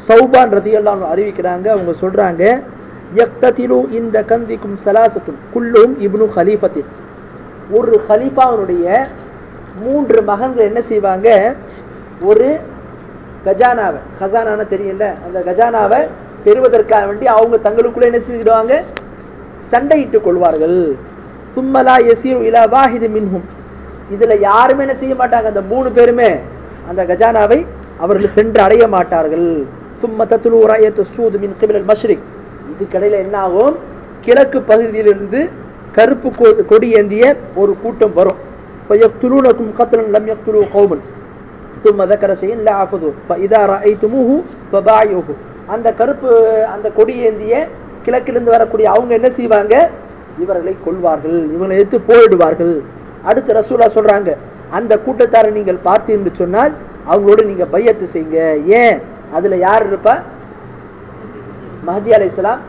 சௌபான் ரலியல்லாஹு அன்ஹு அறிவிக்கிறாங்க. அவங்க சொல்றாங்க, யக்ததிலு இந்த கந்திக்கும் ஸலாஸத்துன் குல்லுஹும் இப்னு கலீஃபத்தின். ஒரு கலீஃபாவுடைய 3 மகன்கள் என்ன செய்வாங்க, ஒரு கஜானாவை, கஜானான தெரியல, அந்த கஜானாவை பெறுவதற்காக வேண்டி அவங்க தங்களுக்குள்ள என்ன செஞ்சிடுவாங்க, சண்டையிட்டுக் கொள்வார்கள். சும்மலா யஸீரு இலா வாஹிதி மின்ஹும். இதுல யாருமே என்ன செய்ய மாட்டாங்க, அந்த 3 பேருமே அந்த கஜானாவை அவர்கள் சென்று அடைய மாட்டார்கள். சும்ம தத்லு ராயத்து ஸூத் மின் கிபில் மஷ்ரிக். இதுக்கடையில என்ன ஆகும், கிழக்கு பகுதியிலிருந்து கருப்பு கொடி ஏந்திய ஒரு கூட்டம் வரும். ஃபயக்துலூனகும் கத்லன் லம் யக்துலூ கௌமன் ثم ذكر شيئا لا عفذوا فاذا رايتموه فبايعوه. அந்த கருப்பு அந்த கொடி ஏந்திய கிழக்கிலிருந்து வரக்கூடிய அவங்க என்ன செய்வாங்க, இவர்களை கொல்வார்கள், இவங்களை எடுத்து போயிடுவார்கள். அடுத்து ரசூலா சொல்றாங்க, அந்த கூட்டத்தாரை நீங்கள் பார்த்தீங்கன்னு சொன்னால் அவங்களோட நீங்க பையத்து செய்யுங்க. ஏன், அதுல யார் இருப்பா, மஹதி அலைஹிஸ்ஸலாம்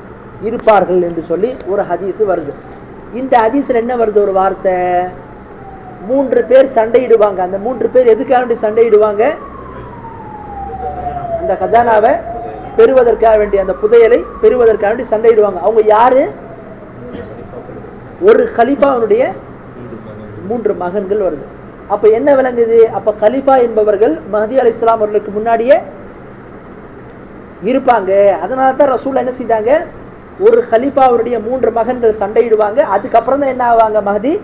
இருப்பார்கள் என்று சொல்லி ஒரு ஹதீஸ் வருது. இந்த ஹதீஸ்ல என்ன வருது, ஒரு வார்த்தை, 3 பேர் சண்டையிடுவாங்க. அந்த 3 பேர் எதுக்காக வேண்டி சண்டையிடுவாங்க, அந்த கஜானாவை பெறுவதற்காக வேண்டிய, அந்த புதையலை பெறுவதற்காக வேண்டி சண்டையிடுவாங்க. அவங்க யாரு, ஒரு கலீஃபாவுடைய 3 மகன்கள் வருது. அப்ப என்ன விளங்குது, அப்ப கலீஃபா என்பவர்கள் மஹதி அலைஹிஸ்ஸலாம் அவர்களுக்கு முன்னாடியே இருப்பாங்க. அதனால தான் ரசூல் என்ன செய்தாங்க, ஒரு கலீஃபாவுடைய 3 மகன்கள் சண்டையிடுவாங்க, அதுக்கப்புறம் தான் என்ன ஆவாங்க, மஹதி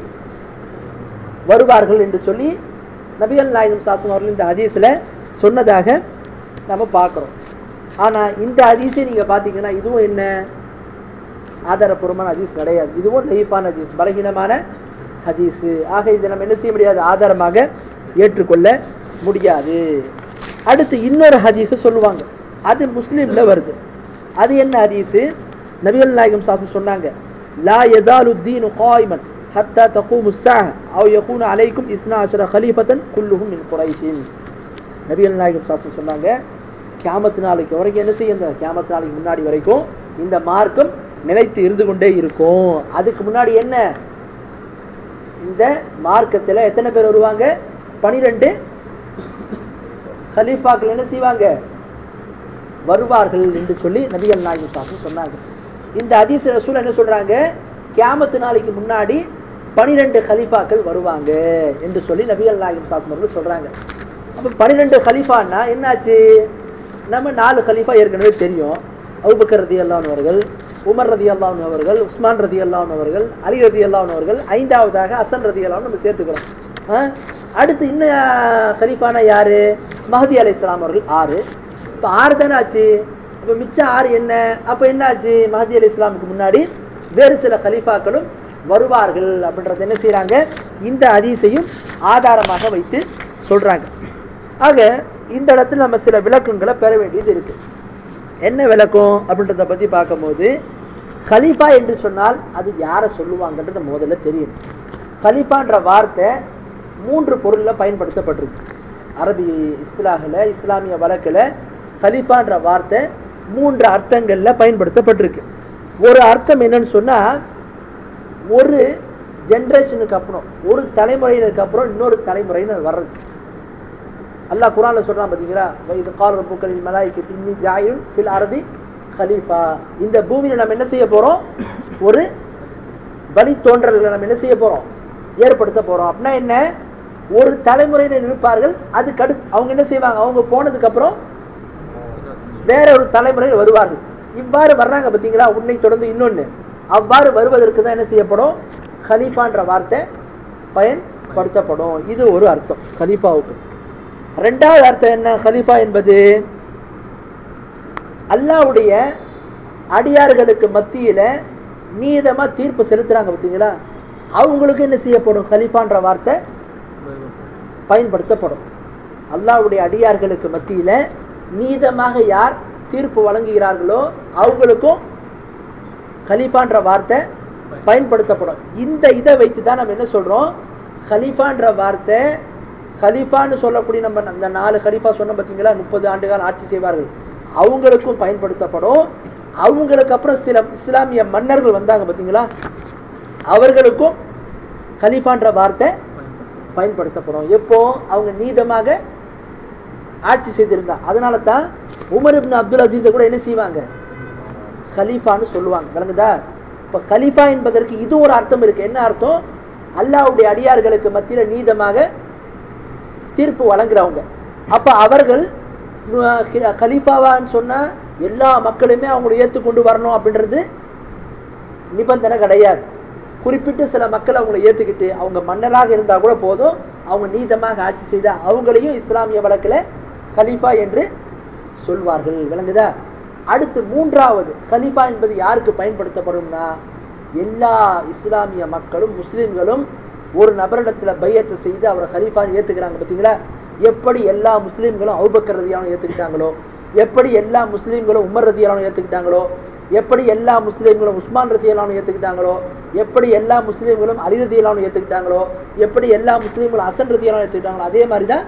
வருவார்கள் என்று சொல்லி நபிகள் நாயகம் ஸல்லல்லாஹு அலைஹி வஸல்லம் அவர்கள் இந்த ஹதீஸ்ல சொன்னதாக நம்ம பார்க்கிறோம். ஆனா இந்த ஹதீஸை நீங்க பாத்தீங்கன்னா இதுவும் என்ன ஆதாரபூர்வமான ஹதீஸ் கிடையாது. இதுவும் லைஃபான ஹதீஸ், பலகீனமான ஹதீஸ். ஆக இதை நம்ம என்ன செய்ய முடியாது, ஆதாரமாக ஏற்றுக்கொள்ள முடியாது. அடுத்து இன்னொரு ஹதீஸை சொல்லுவாங்க, அது முஸ்லிம்ல வருது. அது என்ன ஹதீஸ், நபிகள் நாயகம் ஸல்லல்லாஹு அலைஹி வஸல்லம் சொன்னாங்க, லா யஸாலு தீனு காயிமன் ஹத்தா தகூமு ஸாஅ அவ் யகூன அலைக்கும் 12 கலீஃபத்தன் குல்லுஹும் மின் குரைஷின். நபிகள் நாயகம் ஸல்லல்லாஹு அலைஹி வஸல்லம் சொன்னாங்க, கியாமத் நாளைக்கு வரைக்கும் என்ன செய்யும், இந்த கியாமத் நாளைக்கு முன்னாடி வரைக்கும் இந்த மார்க்கம் நிலைத்து இருந்து கொண்டே இருக்கும். அதுக்கு முன்னாடி என்ன, இந்த மார்க்கத்தில் எத்தனை பேர் வருவாங்க? 12 கலீஃபாக்கள் என்ன செய்வாங்க? வருவார்கள் என்று சொல்லி நபிகள் நாயகம் ஸல்லல்லாஹு சொன்னாங்க. இந்த ஹதீஸ் ரசூல் என்ன சொல்றாங்க? கியாமத்து நாளைக்கு முன்னாடி 12 கலீஃபாக்கள் வருவாங்க என்று சொல்லி நபிகள் நாயகம் ஸல்லல்லாஹு அலைஹி சொல்றாங்க. அப்போ 12 கலீஃபான்னா என்னாச்சு? நம்ம 4 கலீஃபா ஏற்கனவே தெரியும். அபூபக்கர் ரலியல்லாஹு அன்ஹு அவர்கள், உமர் ரலியல்லாஹு அன்ஹு அவர்கள், உஸ்மான் ரலியல்லாஹு அன்ஹு அவர்கள், அலி ரலியல்லாஹு அன்ஹு அவர்கள், 5ஆவதாக ஹசன் ரலியல்லாஹு அன்ஹு நம்ம சேர்த்துக்கிறோம். அடுத்து இன்னும் கலீஃபானா யாரு? மஹதி அலைஹிஸ்ஸலாம் அவர்கள் 6. இப்போ 6 தானே ஆச்சு. இப்போ மிச்சம் 6 என்ன? அப்போ என்ன ஆச்சு? மஹதி அலைஹிஸ்ஸலாமுக்கு முன்னாடி வேறு சில கலீஃபாக்களும் வருவார்கள் அப்படின்றத என்ன செய்யறாங்க? இந்த ஹதீஸையும் ஆதாரமாக வைத்து சொல்றாங்க. ஆக இந்த இடத்துல நம்ம சில விளக்கங்களை பெற வேண்டியது இருக்கு. என்ன விளக்கம் அப்படின்றத பத்தி பார்க்கும்போது, கலீஃபா என்று சொன்னால் அது யாரை சொல்லுவாங்கன்றத முதல்ல தெரியும். கலீஃபான்ற வார்த்தை 3 பொருளில் பயன்படுத்தப்பட்டிருக்கு. அரபி இஸ்லாஹில், இஸ்லாமிய வழக்கில் கலீஃபான்ற வார்த்தை 3 அர்த்தங்களில் பயன்படுத்தப்பட்டிருக்கு. ஒரு அர்த்தம் என்னன்னு சொன்னால், ஒரு ஜென்ரேஷனுக்கு அப்புறம், ஒரு தலைமுறையினருக்கு அப்புறம் இன்னொரு தலைமுறையினர் வர்றது. அல்லாஹ் குர்ஆன்ல சொல்றான் பாத்தீங்களா, வைது கால ரப்புக லில் மலாயிகத்தி இன்னி ஜாயிலுன் ஃபில் அர்தி கலீஃபா. இந்த பூமியில நம்ம என்ன செய்ய போறோம்? ஒரு வழி தோன்றல்களை நம்ம என்ன செய்ய போறோம்? ஏற்படுத்த போறோம். அப்படின்னா என்ன? ஒரு தலைமுறையினர் இருப்பார்கள், அதுக்கு அடுத்து அவங்க என்ன செய்வாங்க? அவங்க போனதுக்கு அப்புறம் வேற ஒரு தலைமுறையில் வருவார்கள். இவ்வாறு வர்றாங்க பார்த்தீங்களா, உன்னை தொடர்ந்து இன்னொன்று. அவ்வாறு வருவதற்கு தான் என்ன செய்யப்படும்? கலீஃபான்ற வார்த்தை பயன்படுத்தப்படும். இது ஒரு அர்த்தம் கலீஃபாவுக்கு. 2வது அர்த்தம் என்ன? கலீஃபா என்பது அல்லாஹ்வுடைய அடியார்களுக்கு மத்தியில நீதமா தீர்ப்பு செலுத்துறாங்க பார்த்தீங்களா, அவங்களுக்கு என்ன செய்யப்படும்? கலீஃபான்ற வார்த்தை பயன்படுத்தப்படும். அல்லாஹ்வுடைய அடியார்களுக்கு மத்தியில நீதமாக யார் தீர்ப்பு வழங்குகிறார்களோ அவங்களுக்கும் கலீஃபான்ற வார்த்தை பயன்படுத்தப்படும். இந்த இதை வைத்து தான் நம்ம என்ன சொல்றோம்? கலீஃபான்ற வார்த்தை, கலீஃபான்னு சொல்லக்கூடிய நம்ம அந்த 4 கலீஃபா சொன்ன பார்த்தீங்களா, 30 ஆண்டுகள் ஆட்சி செய்வார்கள், அவங்களுக்கும் பயன்படுத்தப்படும். அவங்களுக்கு அப்புறம் சில இஸ்லாமிய மன்னர்கள் வந்தாங்க பார்த்தீங்களா, அவர்களுக்கும் கலீஃபான்ற வார்த்தை பயன்படுத்தப்படும். எப்போ? அவங்க நீதமாக ஆட்சி செய்திருந்தா. அதனால தான் உமர் இப்னு அப்துல் அசீஸை கூட என்ன செய்வாங்க? கலீஃபான்னு சொல்லுவாங்க. விளங்குதா? இப்போ கலீஃபா என்பதற்கு இது ஒரு அர்த்தம் இருக்கு. என்ன அர்த்தம்? அல்லாஹ்வுடைய அடியார்களுக்கு மத்தியில் நீதமாக தீர்ப்பு வழங்குறவங்க. அப்ப அவர்கள் கலீஃபாவான்னு சொன்னா எல்லா மக்களுமே அவங்களை ஏற்றுக்கொண்டு வரணும் அப்படின்றது நிபந்தனை கிடையாது. குறிப்பிட்ட சில மக்கள் அவங்களை ஏற்றுக்கிட்டு அவங்க மன்னராக இருந்தால் கூட போதும், அவங்க நீதமாக ஆட்சி செய்த அவங்களையும் இஸ்லாமிய வழக்கில் கலீஃபா என்று சொல்வார்கள். விளங்குதா? அடுத்து 3வது கலீஃபா என்பது யாருக்கு பயன்படுத்தப்படும்னா, எல்லா இஸ்லாமிய மக்களும் முஸ்லீம்களும் ஒரு நபரிடத்தில் பையத்தை செய்து அவரை கலீஃபான்னு ஏற்றுக்கிறாங்க பார்த்தீங்களா. எப்படி எல்லா முஸ்லீம்களும் அபூபக்கர் ரலியல்லாஹு ஏற்றுக்கிட்டாங்களோ, எப்படி எல்லா முஸ்லீம்களும் உமர் ரலியல்லாஹு ஏற்றுக்கிட்டாங்களோ, எப்படி எல்லா முஸ்லீம்களும் உஸ்மான் ரலியல்லாஹு ஏற்றுக்கிட்டாங்களோ, எப்படி எல்லா முஸ்லீம்களும் அலி ரலியல்லாஹு ஏற்றுக்கிட்டாங்களோ, எப்படி எல்லா முஸ்லீம்களும் ஹசன் ரலியல்லாஹு ஏற்றுக்கிட்டாங்களோ, அதே மாதிரி தான்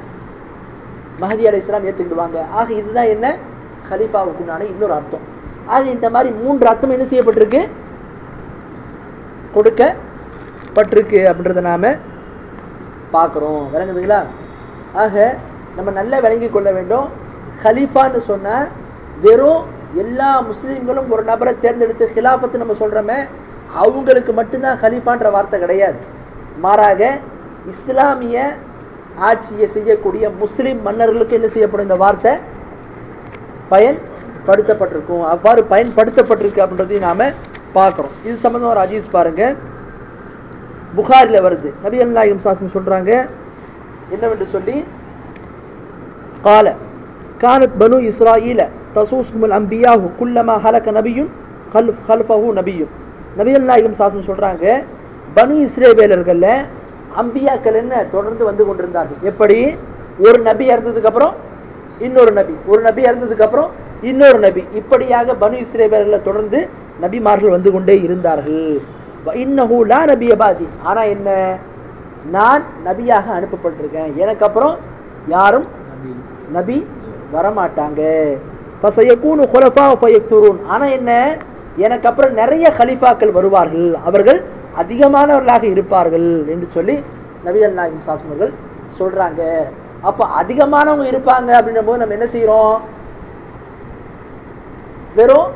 மஹதி அலைஹிஸ்ஸலாம் ஏற்றுக்கிடுவாங்க. ஆக இதுதான் என்ன? கலீஃபாவுக்குண்டான இன்னொரு அர்த்தம். ஆக இந்த மாதிரி 3 அர்த்தம் என்ன செய்யப்பட்டிருக்கு? கொடுக்கப்பட்டிருக்கு அப்படின்றத நாம பார்க்குறோம். விளங்குதுங்களா? ஆக நம்ம நல்லா விளங்கி கொள்ள வேண்டும். கலீஃபான்னு சொன்ன வெறும் எல்லா முஸ்லீம்களும் ஒரு நபரை தேர்ந்தெடுத்து ஹிலாஃபத்து நம்ம சொல்கிறோமே, அவங்களுக்கு மட்டும்தான் கலீஃபான்ற வார்த்தை கிடையாது. மாறாக இஸ்லாமிய ஆட்சியை செய்யக்கூடிய முஸ்லீம் மன்னர்களுக்கு என்ன செய்யப்படும்? இந்த வார்த்தை பயன்படுத்தப்பட்டிருக்கும். அவ்வாறு பயன்படுத்தப்பட்டிருக்கு அப்படின்றதையும் நாம பார்க்குறோம். இது சம்பந்தம் ஒரு ஹதீஸ் பாருங்க, புகாரில் வருது. நபிகள் நாயகம் ஸல்லல்லாஹு சொல்றாங்க என்னவென்று சொல்லி, قال كانت بنو إسرائيل تسوسهم الأنبياء كلما هلك نبي خلفه نبي. நபிகள் நாயகம் ஸல்லல்லாஹு சொல்றாங்க, பனு இஸ்ரவேலர்கள்ல அம்பியாக்கள் என்ன தொடர்ந்து வந்து கொண்டிருந்தார்கள். எப்படி? ஒரு நபி இறந்ததுக்கு அப்புறம் இன்னொரு நபி, ஒரு நபி இறந்ததுக்கு அப்புறம் இன்னொரு நபி, இப்படியாக பனு இஸ்ரவேலர்களை தொடர்ந்து நபிமார்கள் வந்து கொண்டே இருந்தார்கள். இன்னஹு லா நபிய பாதி, ஆனா என்ன, நான் நபியாக அனுப்பப்பட்டிருக்கேன், எனக்கு அப்புறம் யாரும் நபி வரமாட்டாங்க. ஃபஸயகூனு குலஃபா ஃபயக்துரூன், ஆனா என்ன, எனக்கு அப்புறம் நிறைய கலீஃபாக்கள் வருவார்கள், அவர்கள் அதிகமானவர்களாக இருப்பார்கள் என்று சொல்லி நபிகள் நாயகம் சாஸ்மர்கள் சொல்றாங்க. அப்ப அதிகமானவங்க இருப்பாங்க அப்படின்ற போது நம்ம என்ன செய்யறோம்? வெறும்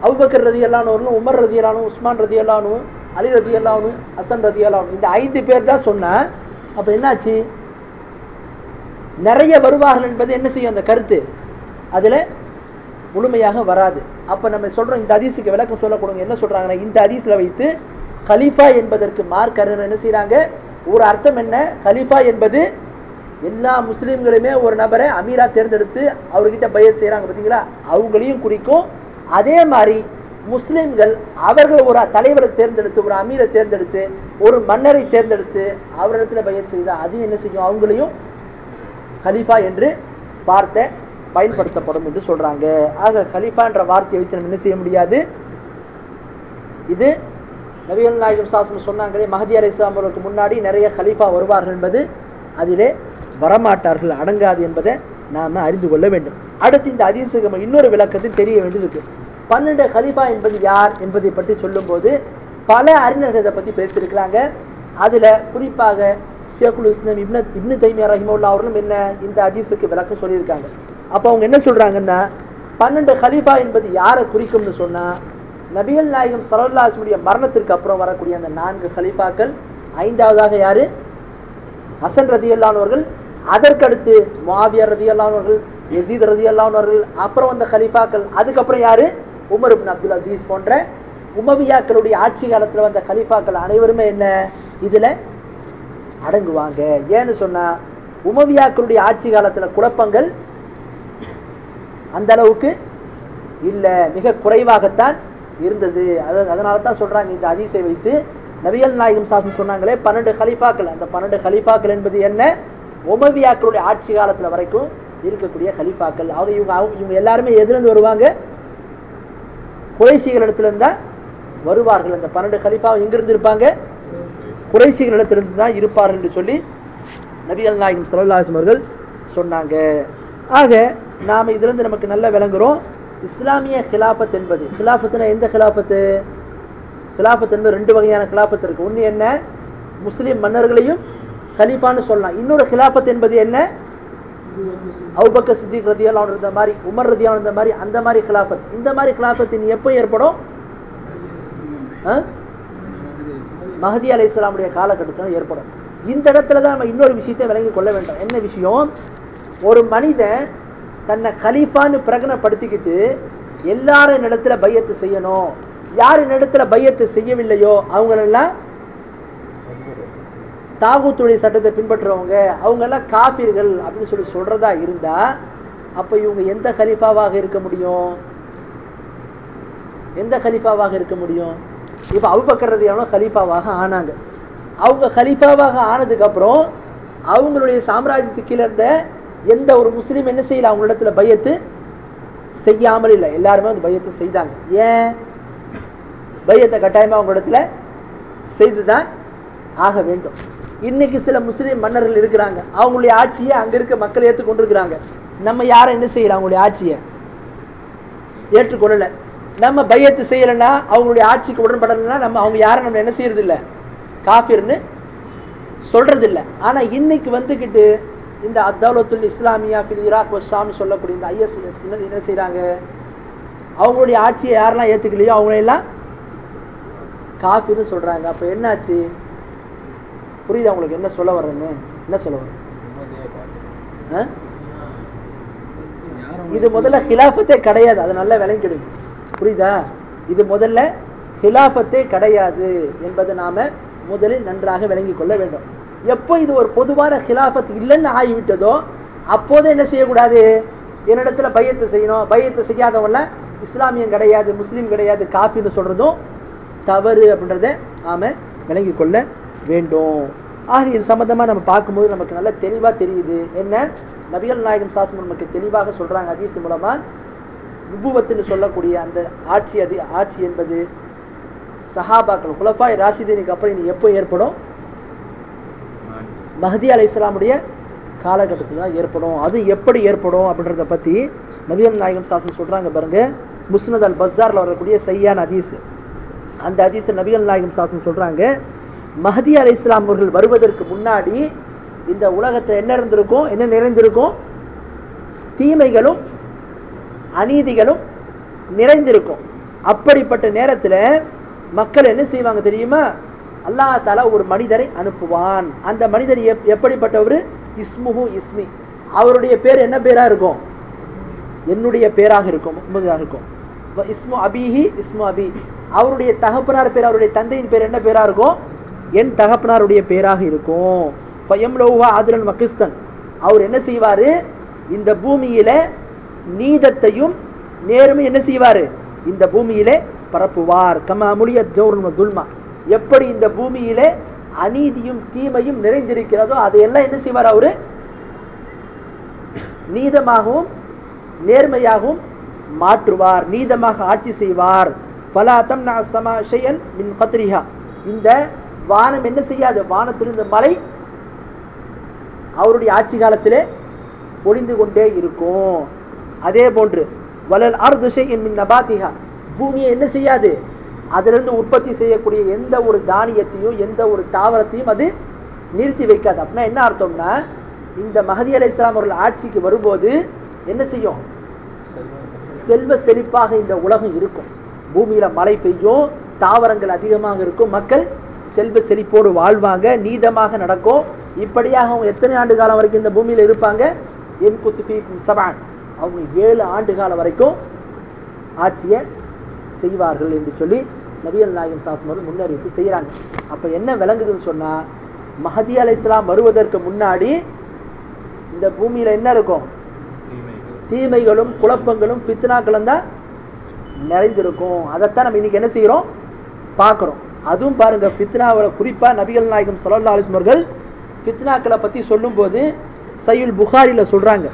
அபூபக்கர் ரலியல்லாஹு அன்ஹு, உமர் ரலியல்லாஹு அன்ஹு, உஸ்மான் ரலியல்லாஹு அன்ஹு, அலி ரலியல்லாஹு அன்ஹு, ஹசன் ரலியல்லாஹு அன்ஹு, இந்த 5 பேர் தான் சொன்னா அப்ப என்னாச்சு? நிறைய வருவார்கள் என்பது என்ன செய்யும்? அந்த கருத்து அதுல முழுமையாக வராது. அப்ப நம்ம சொல்றோம், இந்த ஹதீஸுக்கு விளக்கம் சொல்லக்கூடாது. என்ன சொல்றாங்கன்னா, இந்த ஹதீஸ்ல வைத்து கலீஃபா என்பதற்கு மார்க் அறிஞர் என்ன செய்யறாங்க? ஒரு அர்த்தம் என்ன? கலீஃபா என்பது எல்லா முஸ்லீம்களுமே ஒரு நபரை அமீரா தேர்ந்தெடுத்து அவர்கிட்ட பையத் செய்யறாங்க பார்த்தீங்களா, அவங்களையும் குறிக்கும். அதே மாதிரி முஸ்லிம்கள் அவர்கள் ஒரு தலைவரை தேர்ந்தெடுத்து, ஒரு அமீரை தேர்ந்தெடுத்து, ஒரு மன்னரை தேர்ந்தெடுத்து அவரிடத்துல பையத் செய்தா அது என்ன செய்யும்? அவங்களையும் கலீஃபா என்று வார்த்தை பயன்படுத்தப்படும் என்று சொல்றாங்க. ஆக கலீஃபா என்ற வார்த்தையை வைத்து நம்ம என்ன செய்ய முடியாது. இது நபிகள் நாயகம் சாஸ்திரம் சொன்னாங்களே, மஹதி அலைஹிஸ்ஸலாம் அவர்களுக்கு முன்னாடி நிறைய கலீஃபா வருவார்கள் என்பது அதிலே வரமாட்டார்கள், அடங்காது என்பதை நாம அறிந்து கொள்ள வேண்டும். அடுத்து இந்த ஹதீஸுக்கு நம்ம இன்னொரு விளக்கத்தில் தெரிய வேண்டியது. 12 கலீஃபா என்பது யார் என்பதை பற்றி சொல்லும் போது பல அறிஞர்கள் இதை பற்றி பேசியிருக்கிறாங்க. அதுல குறிப்பாக ஷேகுல் இஸ்லாம் இப்னு தைமியா ரஹிமஹுல்லாஹ் அவர்களும் என்ன இந்த ஹதீஸுக்கு விளக்கம் சொல்லியிருக்காங்க. அப்போ அவங்க என்ன சொல்றாங்கன்னா, 12 கலீஃபா என்பது யாரை குறிக்கும்னு சொன்னா, நபிகள் நாயகம் ஸல்லல்லாஹு அலைஹி வஸல்லம் மரணத்திற்கு அப்புறம் வரக்கூடிய அந்த 4 கலீஃபாக்கள். 5வதாக யாரு? ஹசன் ரலியல்லாஹு அன்ஹு அவர்கள். அதற்கடுத்து முஆவியா ரலியல்லாஹு அன்ஹு அவர்கள், யஸீத் ரலியல்லாஹு அன்ஹு அவர்கள். அப்புறம் வந்த கலீஃபாக்கள். அதுக்கப்புறம் யாரு? உமர் இப்னு அப்துல் அசீஸ் போன்ற உமவியாக்களுடைய ஆட்சி காலத்தில் வந்த கலீஃபாக்கள் அனைவருமே என்ன இதுல அடங்குவாங்க. ஏன்னு சொன்னா, உமவியாக்களுடைய ஆட்சி காலத்துல குழப்பங்கள் அந்த அளவுக்கு இல்ல, மிக குறைவாகத்தான் இருந்தது. அதனால தான் சொல்றாங்க, இந்த ஹதீஸை வைத்து நபிகள் நாயகம் சாஸ்திரம் சொன்னாங்களே 12 கலீஃபாக்கள். அந்த 12 கலீஃபாக்கள் என்பது என்ன? உமவியாக்களுடைய ஆட்சி காலத்துல வரைக்கும் இருக்கக்கூடிய கலீஃபாக்கள். இவங்க எல்லாருமே எதிலிருந்து வருவாங்க? குறைஷிகள் இடத்துல இருந்தா வருவார்கள். அந்த 12 கலீஃபா எங்கிருந்து இருப்பாங்க? குறைஷிகள் இடத்திலிருந்து தான் இருப்பார்கள் என்று சொல்லி நபிகள் நாயகம் ஸல்லல்லாஹு அலைஹி வஸல்லம் அவர்கள் சொன்னாங்க. ஆக நாம இதுல இருந்து நமக்கு நல்லா விளங்குறோம், இஸ்லாமிய கிலாபத் என்பது. கிலாபத்துனா எந்த கிலாபத்து? கிலாபத் என்பது 2 வகையான கிலாபத் இருக்கு. ஒன்று என்ன? முஸ்லிம் மன்னர்களையும் கலீஃபான்னு சொல்லலாம். இன்னொரு கிலாபத் என்பது என்ன? அபூபக்கர் சித்திக் ரலியல்லாஹு அன்ஹு இருந்த மாதிரி, உமர் ரலியல்லாஹு அன்ஹு இருந்த மாதிரி, அந்த மாதிரி கிலாபத். இந்த மாதிரி கிலாபத் எப்போ ஏற்படும்? மஹதி அலைஹிஸ்ஸலாமுடைய காலகட்டத்தில் ஏற்படும். இந்த இடத்துல தான் நம்ம இன்னொரு விஷயத்தை விளங்கி கொள்ள வேண்டும். என்ன விஷயம்? ஒரு மனிதன் தன்னை கலீஃபான்னு பிரகடனப்படுத்திக்கிட்டு எல்லாரும் இடத்துல பையத்து செய்யணும், யார் இடத்துல பையத்து செய்யவில்லையோ அவங்களெல்லாம் தாகூத்துடைய சட்டத்தை பின்பற்றுறவங்க, அவங்க எல்லாம் காஃபிர்கள் அப்படின்னு சொல்லி சொல்றதா இருந்தா அப்ப இவங்க எந்த கலீஃபாவாக இருக்க முடியும்? எந்த கலீஃபாவாக இருக்க முடியும்? இப்ப அபூபக்கர் ரலியல்லாஹு அன்ஹு கலீஃபாவாக ஆனாங்க. அவங்க கலீஃபாவாக ஆனதுக்கு அப்புறம் அவங்களுடைய சாம்ராஜ்யத்துக்கு கீழே இருந்த எந்த ஒரு முஸ்லீம் என்ன செய்யல, அவங்களிடத்துல பையத்து செய்யாமல் இல்லை, எல்லாருமே வந்து பையத்து செய்தாங்க. ஏன்? பையத்தை கட்டாயமா அவங்களிடத்துல செய்துதான் ஆக வேண்டும். இன்னைக்கு சில முஸ்லீம் மன்னர்கள் இருக்கிறாங்க, அவங்களுடைய ஆட்சியை அங்க இருக்க மக்கள் ஏற்றுக்கொண்டிருக்கிறாங்க. நம்ம யாரும் என்ன செய்யல, அவங்களுடைய ஆட்சியை ஏற்றுக்கொள்ளல. நம்ம பையத்து செய்யலைன்னா, அவங்களுடைய ஆட்சிக்கு உடன்படலைன்னா நம்ம அவங்க யாரும் நம்ம என்ன செய்யறது இல்லை, காஃபிர்னு சொல்றது இல்லை. ஆனா இன்னைக்கு வந்துக்கிட்டு இந்த அத்தௌலத்துல் இஸ்லாமியா ஃபில் ஈராக் வ ஷாம் சொல்லக்கூடிய இந்த ISIS என்ன செய்யறாங்க, அவங்களுடைய ஆட்சியை யாரெல்லாம் ஏத்துக்கலையோ அவங்களெல்லாம் காஃபிர்னு சொல்றாங்க. அப்ப என்னாச்சு? புரியுதா உங்களுக்கு என்ன சொல்ல வர்றேன்னு? என்ன சொல்ல வர்றேன்? இது முதல்ல ஹிலாஃபத்தே கிடையாது, அது நல்லா விளங்கிடுங்க. புரியுதா? இது முதல்ல ஹிலாஃபத்தே கிடையாது என்பதை நாம முதலில் நன்றாக விளங்கிக் கொள்ள வேண்டும். எப்போ இது ஒரு பொதுவான ஹிலாஃபத் இல்லைன்னு ஆகிவிட்டதோ அப்போதே என்ன செய்யக்கூடாது, என்னிடத்துல பையத்து செய்யணும், பையத்து செய்யாதவங்கள இஸ்லாமியம் கிடையாது, முஸ்லீம் கிடையாது, காஃபின்னு சொல்றதும் தவறு அப்படின்றத நாம விளங்கிக் கொள்ள வேண்டும். ஆக இது சம்பந்தமா நம்ம பார்க்கும்போது நமக்கு நல்ல தெளிவா தெரியுது. என்ன? நபிகள் நாயகம் சாஸ்திரம் நமக்கு தெளிவாக சொல்றாங்க ஹதீஸ் மூலமா, நுபுவத்துன்னு சொல்லக்கூடிய அந்த ஆட்சி என்பது சஹாபாக்கள் குலஃபாய் ராஷிதீனுக்கு அப்புறம் இனி எப்போ ஏற்படும்? மஹதி அலைஹிஸ்ஸலாமுடைய காலகட்டத்தில் தான் ஏற்படும். அது எப்படி ஏற்படும் அப்படின்றத பத்தி நபிகள் நாயகம் சாஸ்திரம் சொல்றாங்க பாருங்க. முஸ்னத் அல் பஸார்ல வரக்கூடிய சையான ஹதீஸ். அந்த ஹதீஸை நபிகள் நாயகம் சாஸ்திரம் சொல்றாங்க, மஹதி அலைஹிஸ்ஸலாம் அவர்கள் வருவதற்கு முன்னாடி இந்த உலகத்தில் என்ன இருந்திருக்கும், என்ன நிறைந்திருக்கும்? தீமைகளும் அநீதிகளும் நிறைந்திருக்கும். அப்படிப்பட்ட நேரத்தில் மக்கள் என்ன செய்வாங்க தெரியுமா? அல்லாஹ் தஆலா ஒரு மனிதரை அனுப்புவான். அந்த மனிதர் எப்படிப்பட்டவர்? இஸ்முஹு இஸ்மி, அவருடைய பேர் என்ன பேரா இருக்கும்? என்னுடைய பேராக இருக்கும், முகமதாக இருக்கும். இஸ்மு அபிஹி இஸ்மு அபி, அவருடைய தகப்பனார் பேர், அவருடைய தந்தையின் பேர் என்ன பேரா இருக்கும்? என் தகப்பனாருடைய பேராக இருக்கும். பயம்லோவா ஆதிரன் மகிஸ்தன், அவர் என்ன செய்வாரு? இந்த பூமியில நீதத்தையும் நேர்மை என்ன செய்வாரு? இந்த பூமியிலே பரப்புவார். கமா முலிய ஜௌர்ன் துல்மா, எப்படி இந்த பூமியிலே அநீதியும் தீமையும் நிறைந்திருக்கிறதோ அதையெல்லாம் என்ன செய்வார்? அவரு நீதமாகவும் நேர்மையாகவும் மாற்றுவார், நீதமாக ஆட்சி செய்வார். ஃபலா தம்னா ஸமா ஷைஅன் மின் கத்ரிஹா, இந்த வானம் என்ன செய்யாது? வானத்திலிருந்து மழை அவருடைய ஆட்சி காலத்திலே பொழிந்து கொண்டே இருக்கும். அதே போன்று வலல் அர்து ஷைஅன் மின் நபாத்திஹா, பூமியை என்ன செய்யாது? அதிலிருந்து உற்பத்தி செய்யக்கூடிய எந்த ஒரு தானியத்தையும் எந்த ஒரு தாவரத்தையும் அது நிறுத்தி வைக்காது. அப்படின்னா என்ன அர்த்தம்னா, இந்த மஹதி அலைஹிஸ்ஸலாம் அவர்கள் ஆட்சிக்கு வரும்போது என்ன செய்யும்? செல்வ செழிப்பாக இந்த உலகம் இருக்கும். பூமியில மழை பெய்யும், தாவரங்கள் அதிகமாக இருக்கும், மக்கள் செல்வ செழிப்போடு வாழ்வாங்க, நீதமாக நடக்கும். இப்படியாக அவங்க எத்தனை ஆண்டு காலம் வரைக்கும் இந்த பூமியில இருப்பாங்க? என் குத்துபீக்கும் சபான், அவங்க 7 ஆண்டு காலம் வரைக்கும் ஆட்சியை செய்வார்கள் என்று சொல்லி நபிகள் நாயகம் சாஸ்திரம் முன்னறிவிப்பு செய்யறாங்க. அப்ப என்ன விளங்குதுன்னு சொன்னா, மஹதி அலைஹிஸ்ஸலாம் வருவதற்கு முன்னாடி இந்த பூமியில என்ன இருக்கும்? தீமைகளும் குழப்பங்களும் பித்னாக்களும் தான் நிறைந்திருக்கும். அதைத்தான் நம்ம இன்னைக்கு என்ன செய்யறோம்? பார்க்கிறோம். அதுவும் பாருங்க, பித்னாவை குறிப்பா நபிகள் நாயகம் ஸல்லல்லாஹு அலைஹி வஸல்லம் அவர்கள் பித்னாக்களை பத்தி சொல்லும் போது சஹீஹுல் புகாரில சொல்றாங்க,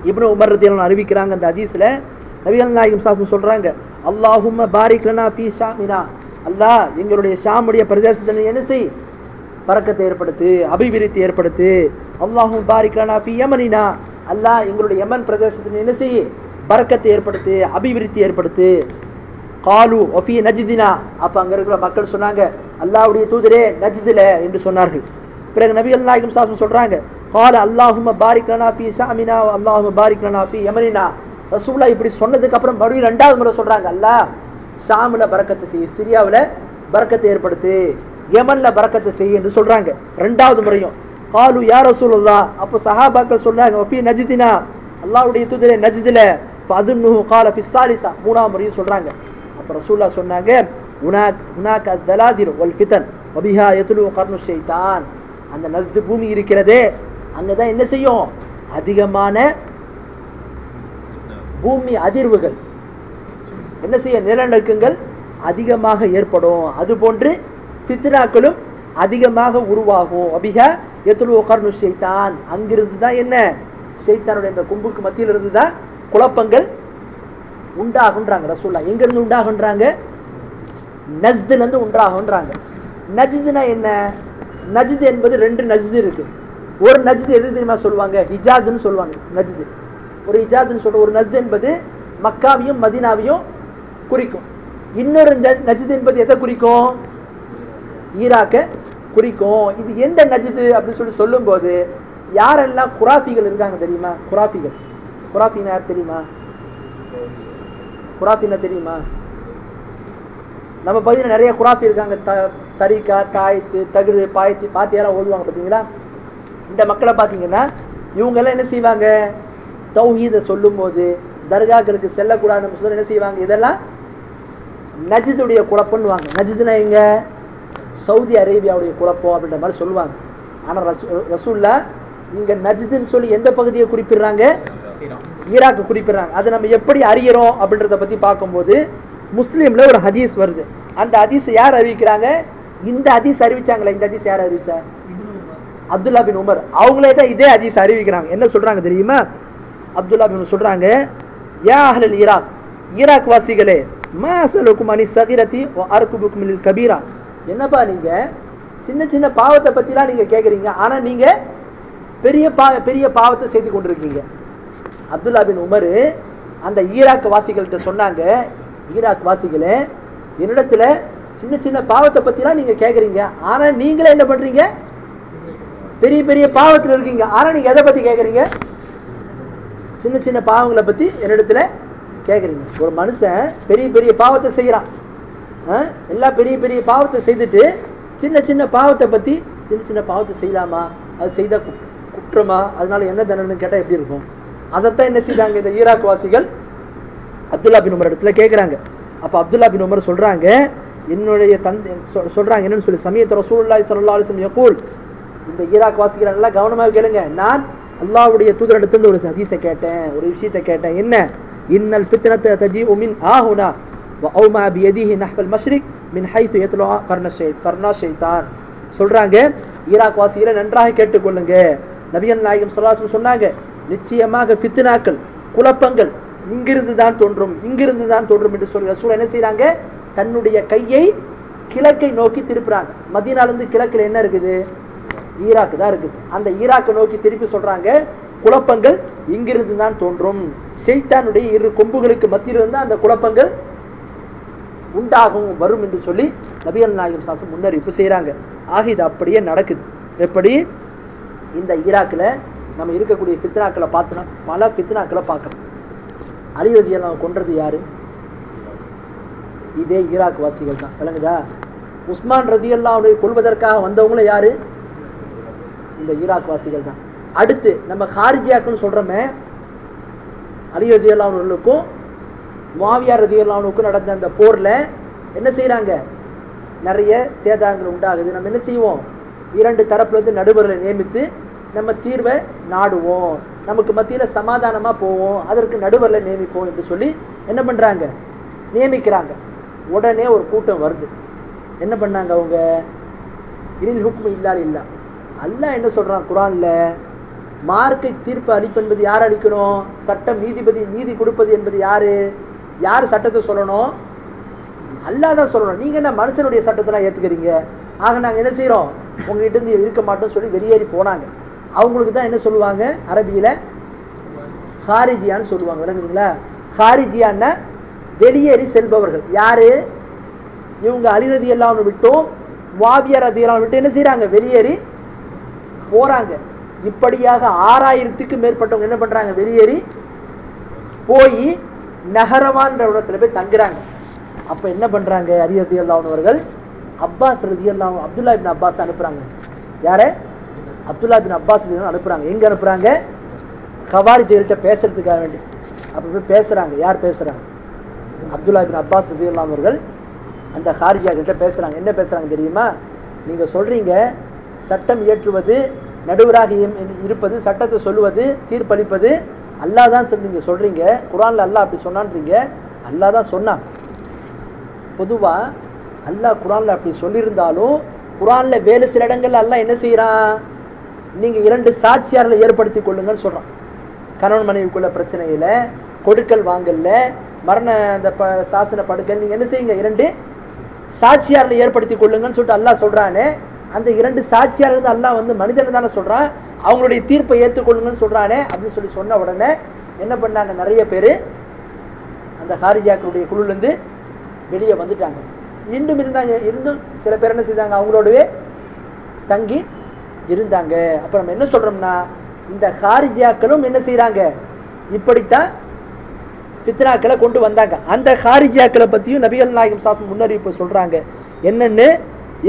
இப்னு உமர் ரலியல்லாஹு அறிவிக்கிறாங்க, அந்த ஹதீஸ்ல நபிகள் நாயகம் சாஸ்திரம் சொல்றாங்க, அல்லாஹும்ம பாரிக் லனா ஃபீ ஷாமினா, அல்லாஹ் எங்களுடைய ஷாமுடைய பிரதேசத்தில் என்ன செய்? பரக்கத்தை ஏற்படுத்து, அபிவிருத்தி ஏற்படுத்து. அல்லாஹும்ம பாரிக் லனா ஃபீ யமனினா, அல்லாஹ் எங்களுடைய யமன் பிரதேசத்தில் என்ன செய்? பரக்கத்தை ஏற்படுத்து, அபிவிருத்தி ஏற்படுத்து. காலு ஒஃபி நஜ்தினா, அப்ப அங்க இருக்கிற மக்கள் சொன்னாங்க, அல்லாஹ்வுடைய தூதரே நஜ்தில என்று சொன்னார்கள். பிறகு நபிகள் நாயகம் சாஸ்திரம் சொல்றாங்க, கால அல்லாஹும்ம பாரிக் லனா ஃபீ ஷாமினா அல்லாஹும்ம பாரிக் லனா ஃபீ யமனினா. ரசூலுல்லாஹ் இப்படி சொன்னதுக்கு அப்புறம் மறுபடியும் 2வது முறை சொல்றாங்க, அல்லாஹ் ஷாம்ல பரக்கத்தை செய், சிரியாவுல பரக்கத்தை ஏற்படுத்து, யமன்ல பரக்கத்தை செய் என்று சொல்றாங்க 2வது முறையும். காலு யா ரசூலுல்லாஹ், அப்போ சஹாபாக்கள் சொல்றாங்க, ஒஃபி நஜ்தினா, அல்லாஹ்வுடைய தூதரே நஜ்தில. ஃபதுன்னுஹு கால ஃபி ஸாலிஸா, 3வது முறையும் சொல்றாங்க. அப்ப ரசூலுல்லாஹ் சொன்னாங்க, ஹுனாக அத்தலாதிர் வல் ஃபிதன் வபிஹா யத்லு கர்னு ஷைத்தான், அந்த நஜ்து பூமி இருக்கிறதே அங்கதான் என்ன செய்யும்? அதிகமான பூமி அதிர்வுகள் என்ன செய்ய? நிலநடுக்கங்கள் அதிகமாக ஏற்படும். அதுபோன்று ஃபித்னாக்களும் அதிகமாக உருவாகும். அபிஹா யத்லு கர்னு ஷைத்தான், அங்கிருந்து தான் என்ன? ஷைத்தானுடைய இந்த கும்புக்கு மத்தியில் இருந்து தான் குழப்பங்கள் உண்டாகுன்றாங்க ரசூலுல்லாஹ். எங்க இருந்து உண்டாகுன்றாங்க? நஜ்துல இருந்து உண்டாகுன்றாங்க. நஜ்துனா என்ன? நஜ்து என்பது 2 நஜ்து இருக்கு. ஒரு நஜ்து எது தெரியுமா சொல்லுவாங்க? ஹிஜாஸ்னு சொல்லுவாங்க. நஜ்து ஒரு ஹிஜாஸ்னு சொல்ற ஒரு நஜ்து என்பது மக்காவையும் மதீனாவையும் குறிக்கும். இன்னொரு நஜ்து என்பது எதை குறிக்கும்? ஈராக்க குறிக்கும். இது எந்த நஜ்து அப்படின்னு சொல்லும் போது யாரெல்லாம் குராஃபிகள் இருக்காங்க தெரியுமா? குராஃபிகள், குராஃபினா யார் தெரியுமா? குராஃபினா தெரியுமா? நம்ம பகுதியில் நிறைய குராஃபி இருக்காங்க. தரிகா, தாயத்து, தகுடு, பாயத்து, பாத்தியாரம் ஓதுவாங்க பார்த்தீங்களா? இந்த மக்களை பார்த்தீங்கன்னா இவங்க எல்லாம் என்ன செய்வாங்க? தௌஹீதை சொல்லும் போது தர்காக்களுக்கு செல்லக்கூடாதுன்னு சொல்லி என்ன செய்வாங்க? இதெல்லாம் நஜ்துடைய குழப்பம்னுவாங்க. நஜ்துனா எங்க? சவுதி அரேபியாவுடைய குழப்பம் அப்படின்ற மாதிரி சொல்லுவாங்க. ஆனால் ரசூலுல்லாஹ் இங்க நஜ்துன்னு சொல்லி எந்த பகுதியை குறிப்பிடுறாங்க? ஈராக்கு குறிப்பிடுறாங்க. அதை நம்ம எப்படி அறிகிறோம் அப்படின்றத பத்தி பார்க்கும்போது முஸ்லீம்ல ஒரு ஹதீஸ் வருது. அந்த ஹதீஸ் யார் அறிவிக்கிறாங்க? இந்த ஹதீஸ் அறிவிச்சாங்களே, இந்த ஹதீஸ் யார் அறிவிச்சா? அப்துல்லா பின் உமர். அவங்களே தான் இதே ஹதீஸ் அறிவிக்கிறாங்க. என்ன சொல்றாங்க தெரியுமா? அப்துல்லா பின் சொல்றாங்க, யா அஹ்லல் ஈராக், ஈராக் வாசிகளே, மா அஸலுக்கும் அனி ஸகிரதி வ அர்குபுக்கும் லில் கபீரா, என்னப்பா நீங்க சின்ன சின்ன பாவத்தை பத்திலாம் நீங்க கேக்குறீங்க, ஆனா நீங்க பெரிய பாவத்தை செய்து கொண்டிருக்கீங்க. அப்துல்லா பின் உமர் அந்த ஈராக் வாசிகள்கிட்ட சொன்னாங்க, ஈராக் வாசிகளே, என்னிடத்துல சின்ன சின்ன பாவத்தை பத்திலாம் நீங்க கேக்குறீங்க, ஆனா நீங்களே என்ன பண்றீங்க, பெரிய பெரிய பாவத்துல இருக்கீங்க. ஆனா நீங்க எதை பத்தி கேக்குறீங்க, சின்ன சின்ன பாவங்களை பத்தி என்னிடத்துல கேக்குறீங்க. ஒரு மனுஷன் பெரிய பெரிய பாவத்தை செய்யறான், எல்லா பெரிய பெரிய பாவத்தை செய்துட்டு சின்ன சின்ன பாவத்தை பத்தி, சின்ன சின்ன பாவத்தை செய்யலாமா, அது செய்த குற்றமா, அதனால என்ன தண்டனை கேட்டா எப்படி இருக்கும்? அதைத்தான் என்ன செய்தாங்க இந்த ஈராக் வாசிகள் அப்துல்லா பின் உமர் இடத்துல கேட்குறாங்க. அப்போ அப்துல்லா பின் உமர் சொல்றாங்க, என்னுடைய தந்தை சொல்றாங்க என்னன்னு சொல்லி, சமயத்து ரசூலுல்லாஹி ஸல்லல்லாஹு அலைஹி வஸல்லம் யகூல், இந்த ஈராக் வாசிகள் எல்லாம் கவனமாக கேளுங்க, நான் அல்லாஹ்வுடைய தூதரிடத்திலிருந்து ஒரு ஹதீஸை கேட்டேன், ஒரு விஷயத்தை கேட்டேன். என்ன? இன்னல் ஃபித்னத தஜீஉ மின் ஆஹுனா வ அவ்மா பியதிஹி நஹ்வல் மஷ்ரிக் மின் ஹைது யத்லு கர்னா ஷைத்தான். சொல்றாங்க, ஈராக் வாசிகளை நன்றாக கேட்டுக்கொள்ளுங்க. நபிகள் நாயகம் ஸல்லல்லாஹு அலைஹி வஸல்லம் சொன்னாங்க, நிச்சயமாக ஃபித்னாக்கள், குழப்பங்கள் இங்கிருந்து தான் தோன்றும், இங்கிருந்து தான் தோன்றும் என்று சொல்லி ரசூல் என்ன செய்யறாங்க, தன்னுடைய கையை கிழக்கை நோக்கி திருப்புறாங்க. மதீனால இருந்து கிழக்குல என்ன இருக்குது, ஈராக் தான் இருக்குது. அந்த ஈராக்கை நோக்கி திருப்பி சொல்றாங்க, குழப்பங்கள் இங்கிருந்து தான் தோன்றும், ஷைத்தானுடைய இரு கொம்புகளுக்கு மத்தியிலிருந்து அந்த குழப்பங்கள் உண்டாகும் வரும் என்று சொல்லி நபிகள் நாயகம் சாசம் முன்னறிவிப்பு செய்யறாங்க. ஆக இது அப்படியே நடக்குது. எப்படி இந்த ஈராக்கில் நம்ம இருக்கக்கூடிய ஃபித்னாக்களை பார்த்தோன்னா பல ஃபித்னாக்களை பார்க்கணும். அலி ரலியல்லாஹு கொன்றது யாரு? இதே ஈராக் வாசிகள் தான். விளங்குதா? உஸ்மான் ரலியல்லாஹு கொள்வதற்காக வந்தவங்களும் யாரு? இந்த ஈராக் வாசிகள் தான். அடுத்து நம்ம ஹாரிஜியாக்குன்னு சொல்றோமே, அலி ரலியல்லாஹு அவர்களுக்கும் முஆவியா ரலியல்லாஹு அன்ஹுக்கும் நடந்த அந்த போர்ல என்ன செய்யறாங்க, நிறைய சேதாரங்கள் உண்டாகுது. நம்ம என்ன செய்வோம், இரண்டு தரப்புல இருந்து நடுவர்களை நியமித்து நம்ம தீர்வை நாடுவோம், நமக்கு மத்தியில சமாதானமா போவோம், அதற்கு நடுவர்களை நியமிப்போம் என்று சொல்லி என்ன பண்றாங்க, நியமிக்கிறாங்க. உடனே ஒரு கூட்டம் வருது. என்ன பண்ணாங்க அவங்க, இனில் ஹுக்மு இல்லா இல்லா, அல்லாஹ் என்ன சொல்றான் குர்ஆன்ல, மார்க்கை தீர்ப்பு அளிப்பது யார் அளிக்கணும், சட்டம் நீதிபதி நீதி கொடுப்பது என்பது யாரு, யார் சட்டத்தை சொல்லணும், அல்லாஹ் தான் சொல்லணும். நீங்க என்ன மனுஷனுடைய சட்டத்தெல்லாம் ஏத்துக்கிறீங்க, ஆக நாங்க என்ன செய்யறோம், உங்ககிட்ட இருந்து இருக்க மாட்டோம் சொல்லி வெளியேறி போனாங்க. அவங்களுக்கு தான் என்ன சொல்லுவாங்க, அரபியில ஹாரிஜியான்னு சொல்லுவாங்க. விளங்குதுங்களா? ஹாரிஜியான்னா வெளியேறி செல்பவர்கள். யாரு? இவங்க அலி ரலியல்லாஹு அன்ஹு விட்டும் முஆவியா ரலியல்லாஹு அன்ஹு விட்டு என்ன செய்யறாங்க, வெளியேறி போறாங்க. இப்படியாக 6000க்கு மேற்பட்டவங்க என்ன பண்றாங்க, வெளியேறி போய் நஹரவான் இடத்துல போய் தங்குறாங்க. அப்ப என்ன பண்றாங்க, அலி ரலியல்லாஹு அன்ஹு அவர்கள் அப்பாஸ் ரலியல்லாஹு அப்துல்லா இப்னு அப்பாஸ் அனுப்புறாங்க. யார? அப்துல்லா பின் அப்பாஸ் அனுப்புறாங்க. எங்க அனுப்புறாங்க, கவாரிஜிகிட்ட பேசுறதுக்காக வேண்டி. அப்ப போய் பேசுறாங்க. யார் பேசுறாங்க, அப்துல்லா பின் அப்பாஸ் ரலியல்லாஹு அவர்கள் அந்த ஹாரிஜா கிட்ட பேசுறாங்க. என்ன பேசுறாங்க தெரியுமா, நீங்க சொல்றீங்க சட்டம் இயற்றுவது, நடுவராக இருப்பது, சட்டத்தை சொல்லுவது, தீர்ப்பளிப்பது அல்லாஹ் தான் நீங்க சொல்றீங்க. குர்ஆன்ல அல்லாஹ் அப்படி சொன்னான்றீங்க. அல்லாஹ் தான் சொன்னான். பொதுவா அல்லாஹ் குர்ஆன்ல அப்படி சொல்லியிருந்தாலும் குர்ஆன்ல வேறு சில இடங்கள்ல அல்லாஹ் என்ன செய்யறான், நீங்க இரண்டு சாட்சியாளர்களை ஏற்படுத்தி கொள்ளுங்கன்னு சொல்றான். கணவன் மனைவிக்குள்ள பிரச்சனையில, கொடுக்கல் வாங்கல்ல, மரண அந்த சாசன படுக்கல், நீங்க என்ன செய்யுங்க, இரண்டு சாட்சியாளர்களை ஏற்படுத்தி கொள்ளுங்கன்னு சொல்லிட்டு அல்லாஹ் சொல்றானே, அந்த இரண்டு சாட்சியாளர்கள் அல்லாஹ் வந்து மனிதன் தானே சொல்றான், அவங்களுடைய தீர்ப்பை ஏற்றுக்கொள்ளுங்கன்னு சொல்றானே அப்படின்னு சொல்லி சொன்ன உடனே என்ன பண்ணாங்க, நிறைய பேர் அந்த ஹாரிஜாக்களுடைய குழுலேருந்து வெளியே வந்துட்டாங்க. இன்னும் இருந்தாங்க, இருந்தும் சில பேர் என்ன செய்தாங்க, அவங்களோடவே தங்கி இருந்தாங்க. அப்ப நம்ம என்ன சொல்றோம்னா, இந்த ஹாரிஜியாக்களும் என்ன செய்யறாங்க, இப்படித்தான் ஃபித்னாக்களை கொண்டு வந்தாங்க. அந்த ஹாரிஜியாக்களை பத்தியும் நபிகள் நாயகம் சாசம் முன்னறிவிப்பு சொல்றாங்க. என்னன்னு,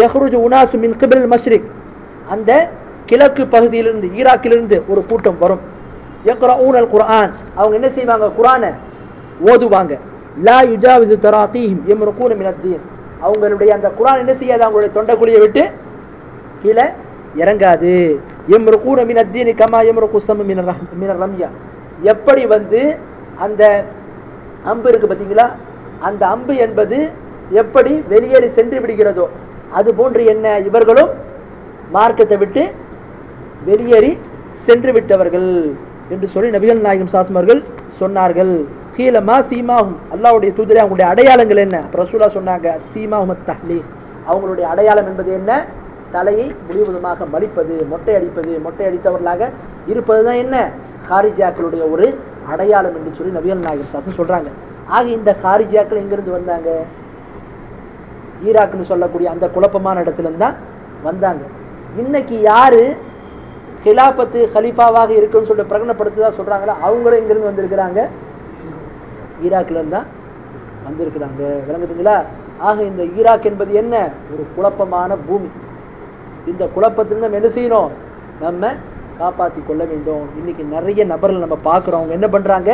யஹ்ருஜு உனாசு மின் கிபில் மஷ்ரிக், அந்த கிழக்கு பகுதியிலிருந்து, ஈராக்கிலிருந்து ஒரு கூட்டம் வரும். யக்ரஊனல் குர்ஆன், அவங்க என்ன செய்வாங்க, குர்ஆனை ஓதுவாங்க. லா யுஜாவிசு தராகீஹிம் யம்ருகூன மினத்தீன், அவங்களுடைய அந்த குர்ஆன் என்ன செய்யாது, அவங்களுடைய தொண்டைக்குழியை விட்டு கீழே இறங்காது. யம்ருகூன மினத்தீன் கமா யம்ருகு ஸம் மினர் ரம்யா, எப்படி வந்து அந்த அம்பு இருக்கு பார்த்தீங்களா, அந்த அம்பு என்பது எப்படி வெளியேறி சென்று விடுகிறதோ அது போன்று என்ன, இவர்களும் மார்க்கத்தை விட்டு வெளியேறி சென்று விட்டவர்கள் என்று சொல்லி நபிகள் நாயகம் சாஸ்ஸம் அவர்கள் சொன்னார்கள். கீழமா சீமாகும், அல்லாஹ்வுடைய தூதரே அவங்களுடைய அடையாளங்கள் என்ன? ரசூலா சொன்னாங்க, சீமாஹும் தஹ்லீல், அவங்களுடைய அடையாளம் என்பது என்ன, தலையை முழுவதுமாக மடிப்பது, மொட்டை அடிப்பது, மொட்டை அடித்தவர்களாக இருப்பது தான் என்ன, ஹாரிஜியாக்களுடைய ஒரு அடையாளம் என்று சொல்லி நபிகள் நாயகம் சாஸ்ஸம் சொல்றாங்க. ஆக இந்த ஹாரிஜியாக்கள் எங்கிருந்து வந்தாங்க, ஈராக்னு சொல்லக்கூடிய அந்த குழப்பமான இடத்துல தான் வந்தாங்க. இன்னைக்கு யாரு ஹிலாஃபத்து ஹலீஃபாவாக இருக்குன்னு சொல்லிட்டு பிரகடனப்படுத்துதா சொல்றாங்களா, அவங்களும் இங்கிருந்து வந்திருக்கிறாங்க, ஈராக்ல இருந்து தான் வந்திருக்கிறாங்க. விளங்குதுங்களா? ஆக இந்த ஈராக் என்பது என்ன, ஒரு குழப்பமான பூமி. இந்த குழப்பத்திலிருந்து நம்ம என்ன செய்யணும், நம்ம காப்பாற்றி கொள்ள வேண்டும். இன்னைக்கு நிறைய நபர்கள் நம்ம பார்க்குறோம், அவங்க என்ன பண்றாங்க,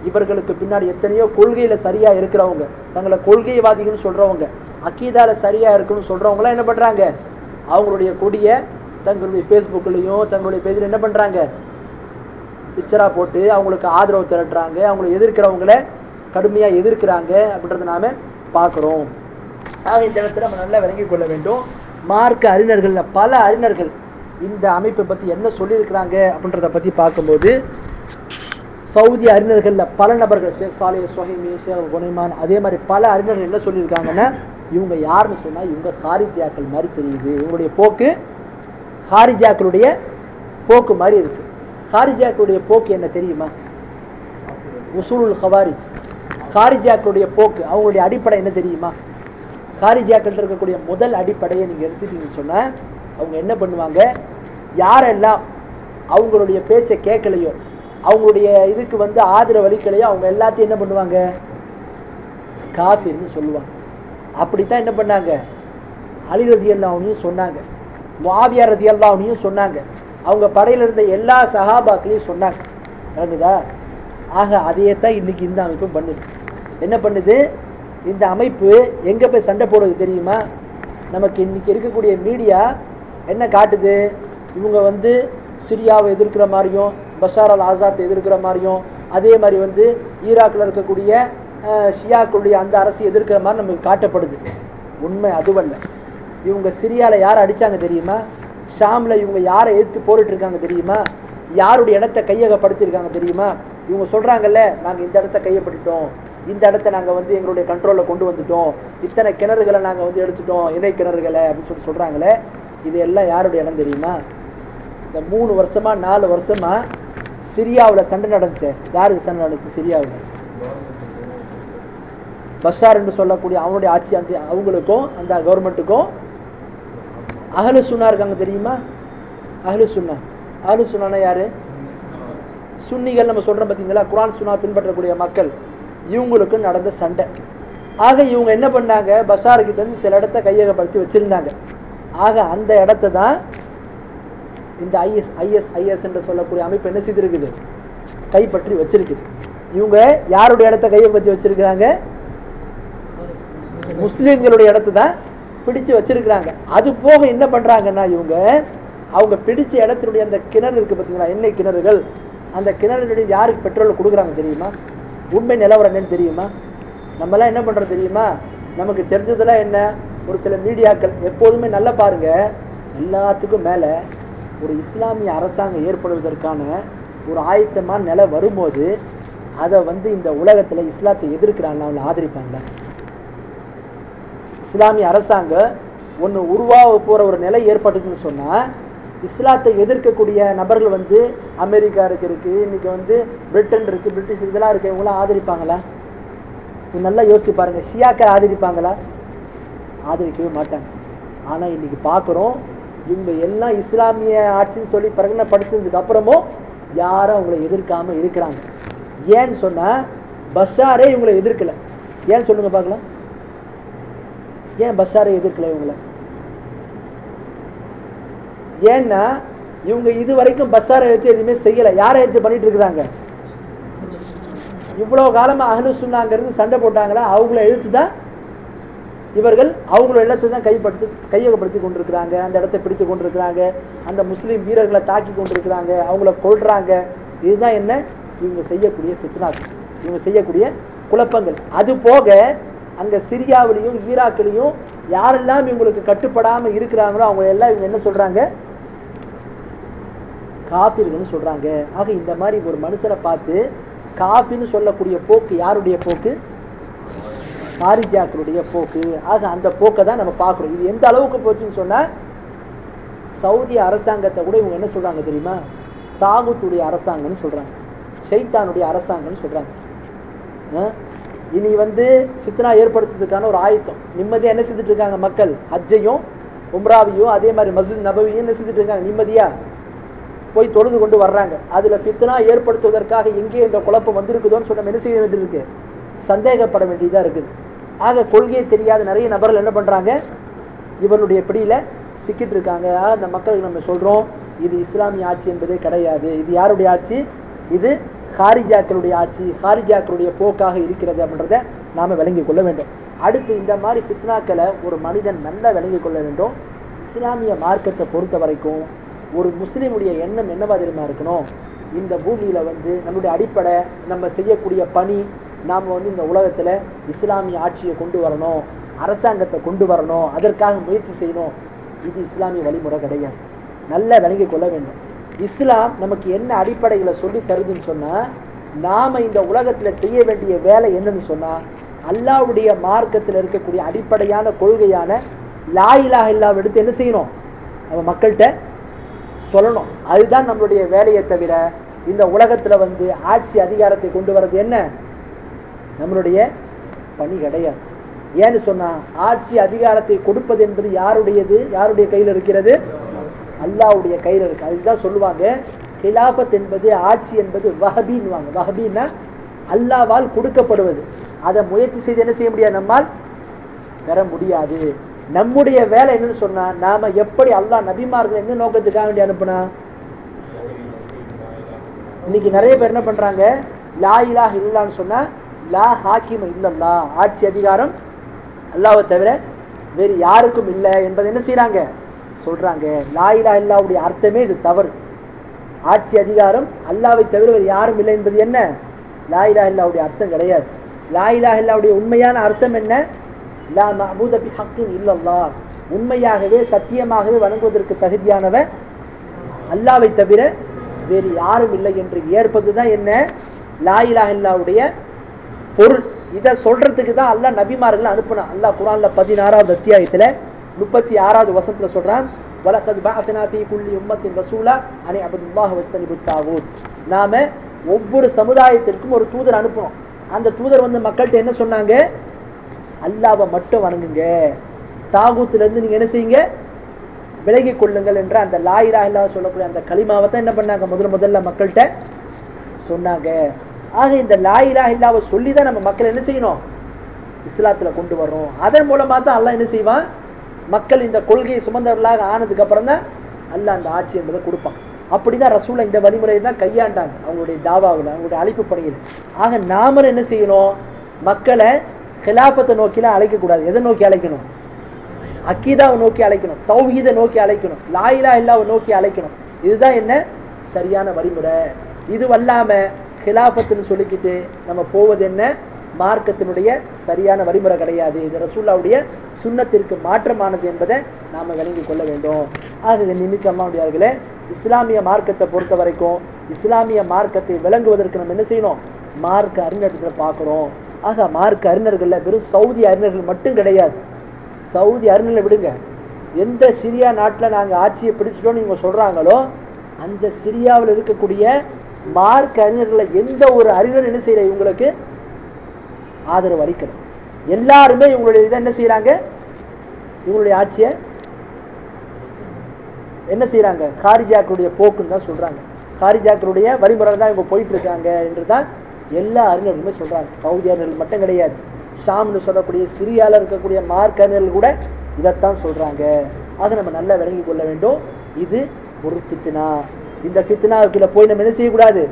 இவர்களுக்கு பின்னாடி எத்தனையோ கொள்கையில சரியா இருக்கிறவங்க, தங்களை கொள்கைவாதிகள்னு சொல்றவங்க, அக்கீதால சரியா இருக்குன்னு சொல்றவங்களாம் என்ன பண்றாங்க, அவங்களுடைய கொடியை தங்களுடைய ஃபேஸ்புக்லையும் தங்களுடைய பேஜில் என்ன பண்றாங்க, பிக்சரா போட்டு அவங்களுக்கு ஆதரவு திரட்டுறாங்க, அவங்களை எதிர்க்கிறவங்கள கடுமையா எதிர்க்கிறாங்க அப்படின்றத நாம பார்க்கிறோம். ஆக இந்த இடத்துல நம்ம நல்லா விளங்கிக் கொள்ள வேண்டும். மார்க்க அறிஞர்கள்ல பல அறிஞர்கள் இந்த அமைப்பை பத்தி என்ன சொல்லியிருக்கிறாங்க அப்படின்றத பத்தி பார்க்கும்போது, சவுதி அறிஞர்கள்ல பல நபர்கள், ஷேக் சாலே சுஹைமி, ஷேக் குனைமான், அதே மாதிரி பல அறிஞர்கள் என்ன சொல்லியிருக்காங்கன்னா, இவங்க யாருன்னு சொன்னா இவங்க ஹாரிஜியாக்கள் மாதிரி தெரியுது, இவங்களுடைய போக்கு ஹாரிஜியாக்களுடைய போக்கு மாதிரி இருக்கு. ஹாரிஜியாக்களுடைய போக்கு என்ன தெரியுமா, உசூலுல் ஹவாரிஜ். ஹாரிஜியாக்களுடைய போக்கு, அவங்களுடைய அடிப்படை என்ன தெரியுமா, ஹாரிஜியாக்கள் இருக்கக்கூடிய முதல் அடிப்படையை நீங்க எடுத்துட்டீங்கன்னு சொன்னா, அவங்க என்ன பண்ணுவாங்க, யாரெல்லாம் அவங்களுடைய பேச்சை கேட்கலையோ, அவங்களுடைய இதுக்கு வந்து ஆதரவு அளிக்கலையோ, அவங்க எல்லாத்தையும் என்ன பண்ணுவாங்க, காஃபிர்னு சொல்லுவாங்க. அப்படித்தான் என்ன பண்ணாங்க, அலி ரலியல்லாஹு சொன்னாங்க, முஆவியா ரலியல்லாஹு சொன்னாங்க, அவங்க படையில இருந்த எல்லா சஹாபாக்களையும் சொன்னாங்க. நடக்குதா? ஆக அதையே தான் இன்னைக்கு இந்த அமைப்பு பண்ணுது. என்ன பண்ணுது இந்த அமைப்பு, எங்க போய் சண்டை போடுறது தெரியுமா, நமக்கு இன்னைக்கு இருக்கக்கூடிய மீடியா என்ன காட்டுது, இவங்க வந்து சிரியாவை எதிர்க்கிற மாதிரியும், பஷார் அல் ஆசாத்தை எதிர்க்கிற மாதிரியும், அதே மாதிரி வந்து ஈராக்கில் இருக்கக்கூடிய ஷியாக்களுடைய அந்த அரசை எதிர்க்கிற மாதிரி நமக்கு காட்டப்படுது. உண்மை அதுவல்ல. இவங்க சிரியாவில் யாரை அடித்தாங்க தெரியுமா, ஷாமில் இவங்க யாரை எதிர்த்து போரிட்டு இருக்காங்க தெரியுமா, யாருடைய இடத்த கையகப்படுத்தியிருக்காங்க தெரியுமா. இவங்க சொல்கிறாங்கல்ல, நாங்கள் இந்த இடத்த கையப்பட்டுட்டோம், இந்த இடத்த நாங்கள் வந்து எங்களுடைய கண்ட்ரோலில் கொண்டு வந்துட்டோம், இத்தனை கிணறுகளை நாங்கள் வந்து எடுத்துட்டோம், இணை கிணறுகளை அப்படின்னு சொல்லி சொல்கிறாங்களே, இது எல்லாம் யாருடைய இடம் தெரியுமா. இந்த 3 வருஷமா 4 வருஷமா சிரியாவில் சண்டை நடந்துச்சு. யாருக்கு சண்டை நடந்துச்சு சிரியாவில், பஷார் என்று சொல்லக்கூடிய அவனுடைய ஆட்சி, அந்த அவங்களுக்கும் அந்த கவர்மெண்ட்டுக்கும் அஹ்லு சுன்னா இருக்காங்க தெரியுமா. அஹ்லு சுன்னா, அஹ்லு சுன்னானா யாரு, சுன்னிகள் நம்ம சொல்றோம் பார்த்தீங்களா, குர்ஆன் சுன்னா பின்பற்றக்கூடிய மக்கள், இவங்களுக்கு நடந்த சண்டை. ஆக இவங்க என்ன பண்ணாங்க, பஷார்கிட்ட இருந்து சில இடத்த கையகப்படுத்தி வச்சிருந்தாங்க. ஆக அந்த இடத்த தான் இந்த ஐஎஸ் என்று சொல்லக்கூடிய அமைப்பு என்ன செய்திருக்குது, கைப்பற்றி வச்சிருக்குது. இவங்க யாருடைய இடத்த கையகப்படுத்தி வச்சிருக்கிறாங்க, முஸ்லிம்களுடைய இடத்த தான் பிடிச்சு வச்சிருக்கிறாங்க. அது போக என்ன பண்றாங்கன்னா, இவங்க அவங்க பிடிச்ச இடத்தினுடைய அந்த கிணறு இருக்கு பார்த்தீங்களா, எண்ணெய் கிணறுகள், அந்த கிணறுடைய யாருக்கு பெட்ரோல் கொடுக்குறாங்க தெரியுமா, உண்மை நிலவரம் என்னன்னு தெரியுமா. நம்மலாம் என்ன பண்றோம் தெரியுமா, நமக்கு தெரிஞ்சதெல்லாம் என்ன, ஒரு சில மீடியாக்கள் எப்போதுமே நல்லா பாருங்க, எல்லாத்துக்கும் மேல ஒரு இஸ்லாமிய அரசாங்கம் ஏற்படுவதற்கான ஒரு ஆயத்தமான நிலை வரும்போது அதை வந்து இந்த உலகத்துல இஸ்லாத்தை எதிர்க்கிறாங்க, அவங்களை ஆதரிப்பாங்க. இஸ்லாமிய அரசாங்கம் ஒன்று உருவாக போற ஒரு நிலை ஏற்பட்டுச்சுன்னு சொன்னா, இஸ்லாத்தை எதிர்க்கக்கூடிய நபர்கள் வந்து அமெரிக்கா இருக்கு, இன்னைக்கு வந்து பிரிட்டன் இருக்கு, பிரிட்டிஷ் இதெல்லாம் இருக்கு, இவங்களாம் ஆதரிப்பாங்களா, நல்லா யோசிச்சு பாருங்க. ஷியாக்கள் ஆதரிப்பாங்களா, ஆதரிக்கவே மாட்டாங்க. ஆனா இன்னைக்கு பார்க்குறோம், இவங்க எல்லாம் இஸ்லாமிய ஆட்சின்னு சொல்லி பிரகடனப்படுத்தினதுக்கு அப்புறமும் யாரும் அவங்களை எதிர்க்காம இருக்கிறாங்க. ஏன்னு சொன்னா பஷாரே இவங்களை எதிர்க்கல. ஏன் சொல்லுங்க பார்க்கலாம், ஏன் பஷாரை எதிர்க்கல இவங்களை, ஏன்னா இவங்க இது வரைக்கும் பஷாரை எடுத்து எதுவுமே செய்யல. யாரை எடுத்து பண்ணிட்டு இருக்கிறாங்க, இவ்வளவு காலமா அஹ்லு சுன்னாங்கிறது சண்டை போட்டாங்களா, அவங்கள எழுத்து தான் இவர்கள் அவங்களோட இடத்தை தான் கையகப்படுத்தி கொண்டிருக்கிறாங்க, அந்த இடத்தை பிடித்து கொண்டிருக்கிறாங்க, அந்த முஸ்லீம் வீரர்களை தாக்கி கொண்டிருக்கிறாங்க, அவங்கள கொள்றாங்க. இதுதான் என்ன இவங்க செய்யக்கூடிய ஃபித்னாஸ், இவங்க செய்யக்கூடிய குழப்பங்கள். அது போக அங்க சிரியாவிலையும் ஈராக்கிலையும் யாரெல்லாம் இவங்களுக்கு கட்டுப்படாம இருக்கிறாங்களோ அவங்க எல்லாம் இவங்க என்ன சொல்றாங்க, காபிர்கள்னு சொல்றாங்க. ஆக இந்த மாதிரி ஒரு மனுஷனை பார்த்து காபின்னு சொல்லக்கூடிய போக்கு யாருடைய போக்கு, ஹாரிஜாக்களுடைய போக்கு. ஆக அந்த போக்கை தான் நம்ம பார்க்குறோம். இது எந்த அளவுக்கு போச்சுன்னு சொன்னா, சவுதி அரசாங்கத்தை கூட இவங்க என்ன சொல்றாங்க தெரியுமா, தாகுத்துடைய அரசாங்கம்னு சொல்றாங்க, ஷைத்தானுடைய அரசாங்கம்னு சொல்றாங்க. இனி வந்து ஃபித்னா ஏற்படுத்துறதுக்கான ஒரு ஆயத்தம். நிம்மதியா என்ன செஞ்சுட்டு இருக்காங்க மக்கள்? ஹஜ்ஜையும் உம்ராவையும் அதே மாதிரி மஸ்ஜித் நபவியும் என்ன செஞ்சுட்டு இருக்காங்க? நிம்மதியா போய் தொழுது கொண்டு வர்றாங்க. அதுல ஃபித்னா ஏற்படுத்துவதற்காக எங்கே இந்த குழப்பம் வந்திருக்குதோன்னு சொன்ன என்ன செய்ய வேண்டியிருக்கு? சந்தேகப்பட வேண்டியதா இருக்குது. ஆக கொள்கையை தெரியாத நிறைய நபர்கள் என்ன பண்றாங்க? இவருடைய பிடியில சிக்கிட்டு இருக்காங்க. அந்த மக்களுக்கு நம்ம சொல்றோம், இது இஸ்லாமிய ஆட்சி என்பதே கிடையாது. இது யாருடைய ஆட்சி? இது ஹாரிஜாக்களுடைய ஆட்சி, ஹாரிஜாக்களுடைய போக்காக இருக்கிறது அப்படின்றத நாம விளங்கிக் கொள்ள வேண்டும். அடுத்து இந்த மாதிரி ஃபித்னாக்களை ஒரு மனிதன் நல்லா விளங்கிக் கொள்ள வேண்டும். இஸ்லாமிய மார்க்கத்தை பொறுத்த வரைக்கும் ஒரு முஸ்லீமுடைய எண்ணம் என்னவா தெரியுமா இருக்கணும்? இந்த பூமியில வந்து நம்முடைய அடிப்படை நம்ம செய்யக்கூடிய பணி, நாம் வந்து இந்த உலகத்துல இஸ்லாமிய ஆட்சியை கொண்டு வரணும், அரசாங்கத்தை கொண்டு வரணும், அதற்காக முயற்சி செய்யணும். இது இஸ்லாமிய வழிமுறை கிடையாது. நல்லா விளங்கிக் கொள்ள வேண்டும். இஸ்லாம் நமக்கு என்ன அடிப்படைகளை சொல்லி தருதுன்னு சொன்னா, நாம இந்த உலகத்துல செய்ய வேண்டிய வேலை என்னன்னு சொன்னா, அல்லாஹ்வுடைய மார்க்கத்தில் இருக்கக்கூடிய அடிப்படையான கொள்கையான லா இலாஹ இல்லல்லாஹ் எடுத்து என்ன செய்யணும்? அவ மக்கள்கிட்ட சொல்லணும். அதுதான் நம்மளுடைய வேலையை தவிர இந்த உலகத்துல வந்து ஆட்சி அதிகாரத்தை கொண்டு வர்றது என்ன நம்மளுடைய பணி கிடையாது. ஏன்னு சொன்னா, ஆட்சி அதிகாரத்தை கொடுப்பது என்பது யாருடையது? யாருடைய கையில் இருக்கிறது? அல்லாஹ்வுடைய கையில் இருக்கு. அதுதான் சொல்லுவாங்க, கிலாபத் என்பது, ஆட்சி என்பது வஹபின்னுவாங்க. வஹபின்னா அல்லாஹ்வால் கொடுக்கப்படுவது. அதை முயற்சி செய்து என்ன செய்ய முடியாது? நம்மால் பெற முடியாது. நம்முடைய வேலை என்னன்னு சொன்னா, நாம எப்படி அல்லாஹ் நபிமார்கள் என்ன நோக்கத்துக்காக வேண்டி அனுப்புனா, இன்னைக்கு நிறைய பேர் என்ன பண்றாங்க? லா இலாஹ இல்லல்லாஹ்னு சொன்னா, லா ஹாக்கிம் இல்லல்லாஹ், ஆட்சி அதிகாரம் அல்லாஹ்வை தவிர வேறு யாருக்கும் இல்லை என்பதை என்ன செய்யறாங்க? சொல்றாங்க. லா இலாஹ இல்லல்லாஹ்வுடைய அர்த்தமே இது தவறு. ஆட்சி அதிகாரம் அல்லாஹ்வை தவிர வேறு யாரும் இல்லை என்பது என்ன? லா இலாஹ இல்லல்லாஹ்வுடைய அர்த்தம் கிடையாது. லா இலாஹ இல்லல்லாஹ்வுடைய உண்மையான அர்த்தம் என்ன? லா மஅபூத பிஹக்கின் இல்லல்லாஹ், உண்மையாகவே சத்தியமாகவே வணங்குவதற்கு தகுதியானவர் அல்லாஹ்வை தவிர வேறு யாரும் இல்லை என்று ஏற்பதுதான் என்ன லா இலாஹ இல்லல்லாஹ்வுடைய பொருள். இதை சொல்றதுக்கு தான் அல்லாஹ் நபிமார்கள் அனுப்புனான். அல்லாஹ் குர்ஆன்ல 16வது அத்தியாயத்துல 36வது வசனத்துல சொல்றான், வலகத் பஅத்னா ஃபீ குல்லி உம்மத்தின் ரசூலா அன் இஅ்புதுல்லாஹ வஸ்தனிபுத் தாகூத். நாம ஒவ்வொரு சமுதாயத்திற்கும் ஒரு தூதர் அனுப்புனோம். அந்த தூதர் வந்து மக்கள்கிட்ட என்ன சொன்னாங்க? அல்லாஹ்வை மட்டும் வணங்குங்க, தாகூத்துல இருந்து நீங்க என்ன செய்யுங்க? விலகிக் கொள்ளுங்கள் என்ற அந்த லா இலாஹ இல்லல்லாஹ் சொல்லக்கூடிய அந்த கலிமாவை தான் என்ன பண்ணாங்க? முதல்ல மக்கள்கிட்ட சொன்னாங்க. ஆக இந்த லா இலாஹ இல்லல்லாஹ்வை சொல்லி தான் நம்ம மக்கள் என்ன செய்யணும்? இஸ்லாத்துல கொண்டு வர்றோம். அதன் மூலமா தான் அல்லாஹ் என்ன செய்வான்? மக்கள் இந்த கொள்கையை சுமந்தவர்களாக ஆனதுக்கு அப்புறம் தான் அல்லாஹ் அந்த ஆட்சி என்பதை கொடுப்பான். அப்படிதான் ரசூலா இந்த வழிமுறையை தான் கையாண்டாங்க அவங்களுடைய தாவாவில், அவங்களுடைய அழைப்பு பணியில். ஆக நாமளும் என்ன செய்யணும்? மக்களை ஹிலாபத்தை நோக்கிலாம் அழைக்கக்கூடாது. எதை நோக்கி அழைக்கணும்? அக்கீதாவை நோக்கி அழைக்கணும், தௌஹீதை நோக்கி அழைக்கணும், லா இலாஹ இல்லல்லாஹ்வை நோக்கி அழைக்கணும். இதுதான் என்ன சரியான வழிமுறை. இது வல்லாம ஹிலாபத்துன்னு சொல்லிக்கிட்டு நம்ம போவது என்ன? மார்க்கத்தினுடைய சரியான வழிமுறை கிடையாது. இது ரசூலுல்லாஹ்வுடைய சுன்னத்திற்கு மாற்றமானது என்பதை நாம விளங்கிக் கொள்ள வேண்டும். ஆக நிமிக்கமாவுடையார்களே, இஸ்லாமிய மார்க்கத்தை பொறுத்த வரைக்கும் இஸ்லாமிய மார்க்கத்தை விளங்குவதற்கு நம்ம என்ன செய்யணும்? மார்க்க அறிஞர்களை பார்க்கிறோம். ஆக மார்க்க அறிஞர்கள்ல வெறும் சவுதி அறிஞர்கள் மட்டும் கிடையாது. சவுதி அறிஞர்களை விடுங்க, எந்த சிரியா நாட்டில் நாங்கள் ஆட்சியை பிடிச்சிட்டோம்னு இவங்க சொல்றாங்களோ, அந்த சிரியாவில் இருக்கக்கூடிய மார்க்க அறிஞர்களை எந்த ஒரு அறிஞர் என்ன செய்யற இவங்களுக்கு ஆதரவு அளிக்கணும். எல்லாருமே இவங்களுடைய இதை என்ன செய்யறாங்க? இவங்களுடைய ஆட்சியை என்ன செய்யறாங்க? காரிஜாக்களுடைய போக்குன்னு தான் சொல்றாங்க. காரிஜாக்களுடைய வழிமுறை தான் இவங்க போயிட்டு இருக்காங்க என்றுதான் எல்லா அறிஞர்களுமே சொல்றாங்க. சவுதி அறிஞர்கள் மட்டும் கிடையாது, ஷாம்னு சொல்லக்கூடிய சிரியால இருக்கக்கூடிய மார்க்க அறிஞர்கள் கூட இதைத்தான் சொல்றாங்க. அதை நம்ம நல்லா விளங்கி கொள்ள வேண்டும். இது ஒரு ஃபித்னா. இந்த ஃபித்னாவுக்குள்ள போய் நம்ம என்ன செய்யக்கூடாது?